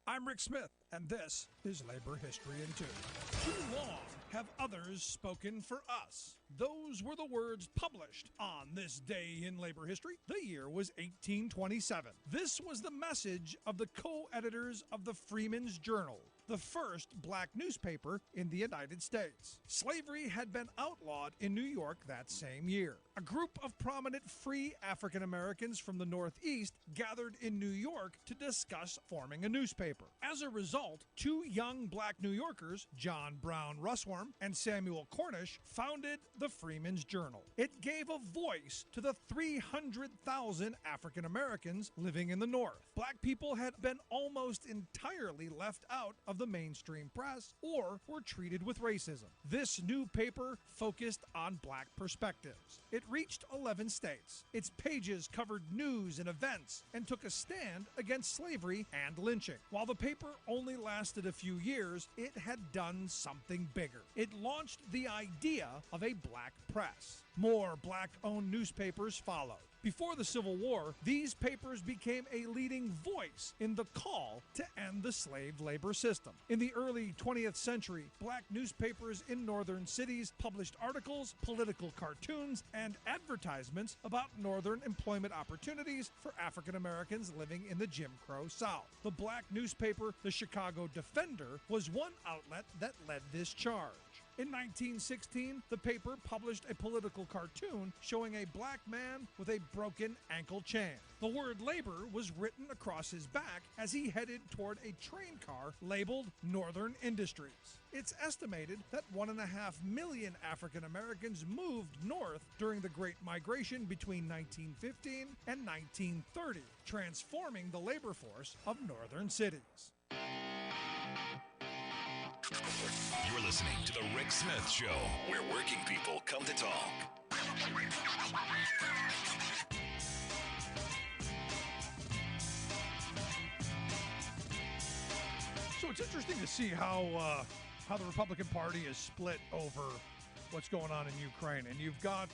Speaker 5: I'm Rick Smith, and this is Labor History in 2. Too long have others spoken for us. Those were the words published on this day in labor history. The year was 1827. This was the message of the co-editors of the Freeman's Journal, the first black newspaper in the United States. Slavery had been outlawed in New York that same year. A group of prominent free African Americans from the Northeast gathered in New York to discuss forming a newspaper. As a result, two young black New Yorkers, John Brown Russwurm and Samuel Cornish, founded the Freeman's Journal. It gave a voice to the 300,000 African Americans living in the North. Black people had been almost entirely left out of the mainstream press or were treated with racism. This new paper focused on black perspectives. It reached 11 states. Its pages covered news and events and took a stand against slavery and lynching. While the paper only lasted a few years, it had done something bigger. It launched the idea of a black press. More black-owned newspapers followed. Before the Civil War, these papers became a leading voice in the call to end the slave labor system. In the early 20th century, black newspapers in northern cities published articles, political cartoons, and advertisements about northern employment opportunities for African Americans living in the Jim Crow South. The black newspaper, the Chicago Defender, was one outlet that led this charge. In 1916, the paper published a political cartoon showing a black man with a broken ankle chain. The word labor was written across his back as he headed toward a train car labeled Northern Industries. It's estimated that 1.5 million African Americans moved north during the Great Migration between 1915 and 1930, transforming the labor force of northern cities.
Speaker 18: You're listening to The Rick Smith Show, where working people come to talk.
Speaker 5: So it's interesting to see how the Republican Party is split over what's going on in Ukraine. And you've got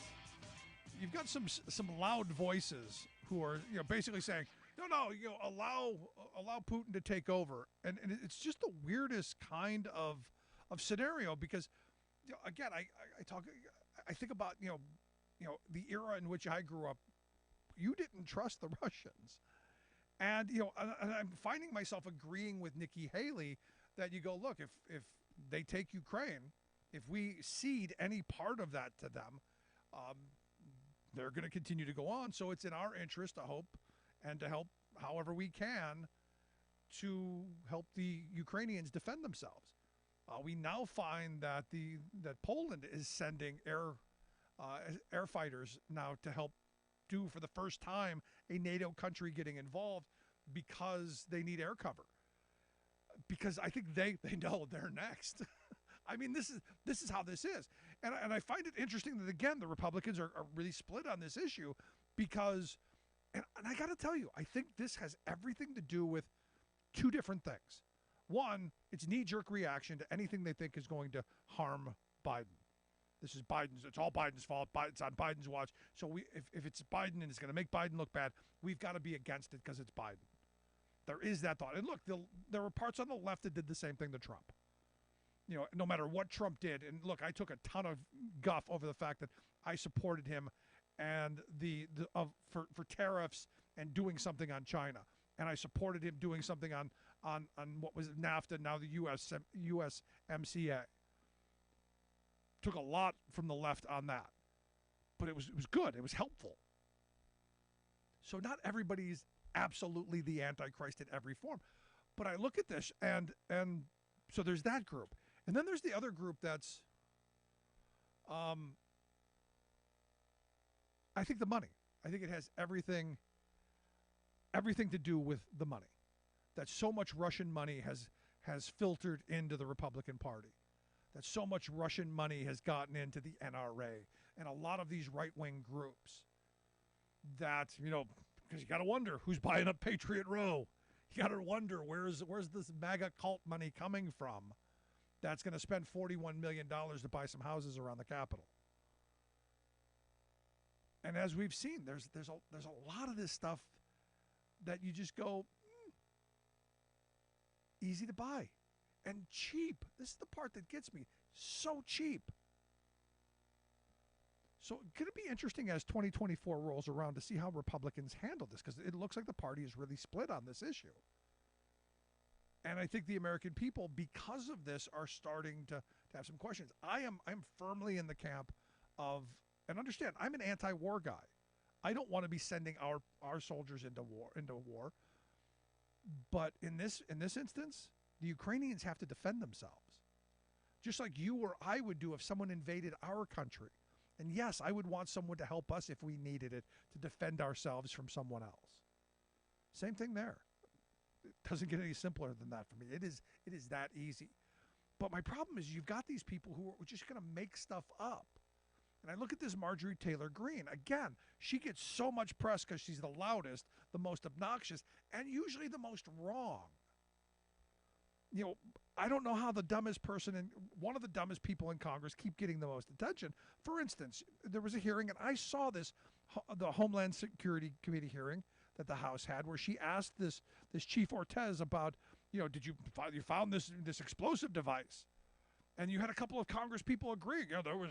Speaker 5: you've got some loud voices who are basically saying no, allow Putin to take over, and it's just the weirdest kind of scenario because again I think about the era in which I grew up. You didn't trust the Russians, and and I'm finding myself agreeing with Nikki Haley that you go, look, if they take Ukraine, if we cede any part of that to them, they're going to continue to go on. So it's in our interest to hope and to help however we can to help the Ukrainians defend themselves. We now find that that Poland is sending air fighters now to help do for the first time a NATO country getting involved because they need air cover. Because I think they know they're next. I mean, this is how this is. And I find it interesting that, again, the Republicans are really split on this issue because, and I got to tell you, I think this has everything to do with two different things. One, it's knee-jerk reaction to anything they think is going to harm Biden. This is Biden's. It's all Biden's fault. It's on Biden's watch. So if it's Biden and it's going to make Biden look bad, we've got to be against it because it's Biden. There is that thought. And look, there were parts on the left that did the same thing to Trump. No matter what Trump did. And look, I took a ton of guff over the fact that I supported him and for tariffs and doing something on China. And I supported him doing something on what was NAFTA, now the USMCA. Took a lot from the left on that. But it was good. It was helpful. So not everybody's absolutely the Antichrist in every form. But I look at this and so there's that group. And then there's the other group that's I think the money. I think it has everything to do with the money. That so much Russian money has filtered into the Republican Party. That so much Russian money has gotten into the NRA and a lot of these right-wing groups that, because you got to wonder who's buying up Patriot Row. You got to wonder where's this MAGA cult money coming from that's going to spend $41 million to buy some houses around the Capitol. And as we've seen, there's a lot of this stuff that you just go, easy to buy and cheap. This is the part that gets me. So cheap. So could it be interesting as 2024 rolls around to see how Republicans handle this? Because it looks like the party is really split on this issue. And I think the American people, because of this, are starting to have some questions. I'm firmly in the camp of, and understand, I'm an anti-war guy. I don't want to be sending our soldiers into war. But in this instance, the Ukrainians have to defend themselves. Just like you or I would do if someone invaded our country. And yes, I would want someone to help us if we needed it to defend ourselves from someone else. Same thing there. It doesn't get any simpler than that for me. It is that easy. But my problem is you've got these people who are just going to make stuff up. And I look at this Marjorie Taylor Greene. Again, she gets so much press because she's the loudest, the most obnoxious, and usually the most wrong. I don't know how the dumbest person and one of the dumbest people in Congress keep getting the most attention. For instance, there was a hearing, and I saw this, the Homeland Security Committee hearing that the House had, where she asked this Chief Ortiz about, did you found this explosive device? And you had a couple of Congress people agreeing, there was,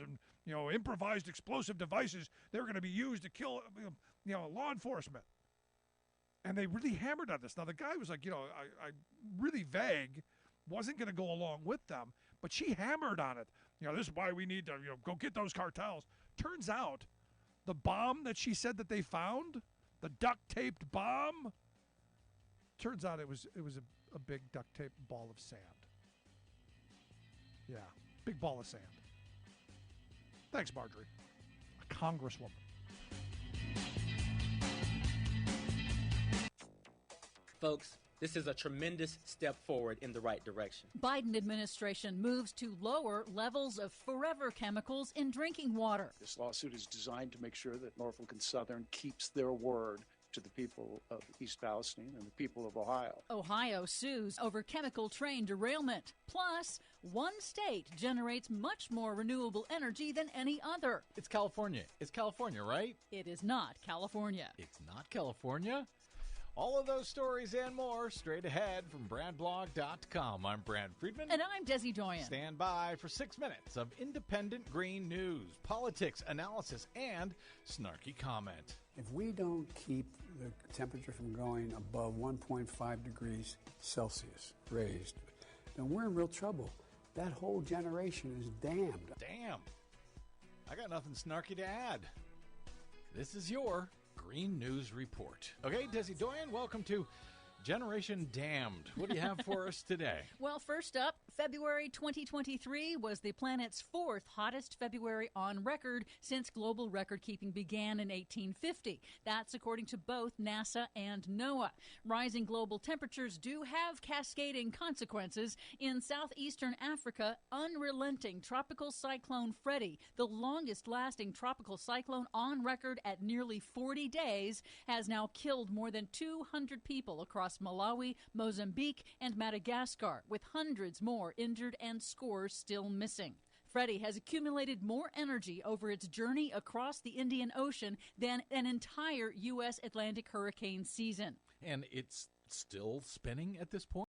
Speaker 5: improvised explosive devices. They were going to be used to kill, law enforcement. And they really hammered on this. Now, the guy was like, I really vague, wasn't going to go along with them, but she hammered on it. This is why we need to, go get those cartels. Turns out the bomb that she said that they found, the duct-taped bomb, turns out it was a big duct-taped ball of sand. Yeah, big ball of sand. Thanks, Marjorie. A congresswoman.
Speaker 2: Folks, this is a tremendous step forward in the right direction.
Speaker 22: Biden administration moves to lower levels of forever chemicals in drinking water.
Speaker 23: This lawsuit is designed to make sure that Norfolk and Southern keeps their word
Speaker 3: to the people of East Palestine and the people of Ohio.
Speaker 22: Ohio sues over chemical train derailment. Plus, one state generates much more renewable energy than any other.
Speaker 4: It's California. It's California, right?
Speaker 22: It is not California.
Speaker 4: It's not California? All of those stories and more straight ahead from BradBlog.com. I'm Brad Friedman.
Speaker 22: And I'm Desi Doyen.
Speaker 4: Stand by for 6 minutes of independent green news, politics, analysis, and snarky comment.
Speaker 8: If we don't keep the temperature from going above 1.5 degrees Celsius raised, then we're in real trouble. That whole generation is damned.
Speaker 4: Damn. I got nothing snarky to add. This is your Green News Report. Okay, Desi Doyen, welcome to Generation Damned. What do you have for us today?
Speaker 22: Well, first up, February 2023 was the planet's fourth hottest February on record since global record keeping began in 1850. That's according to both NASA and NOAA. Rising global temperatures do have cascading consequences. In southeastern Africa, unrelenting tropical cyclone Freddie, the longest lasting tropical cyclone on record at nearly 40 days, has now killed more than 200 people across Malawi, Mozambique, and Madagascar, with hundreds more injured and scores still missing. Freddie has accumulated more energy over its journey across the Indian Ocean than an entire U.S. Atlantic hurricane season.
Speaker 4: And it's still spinning at this point?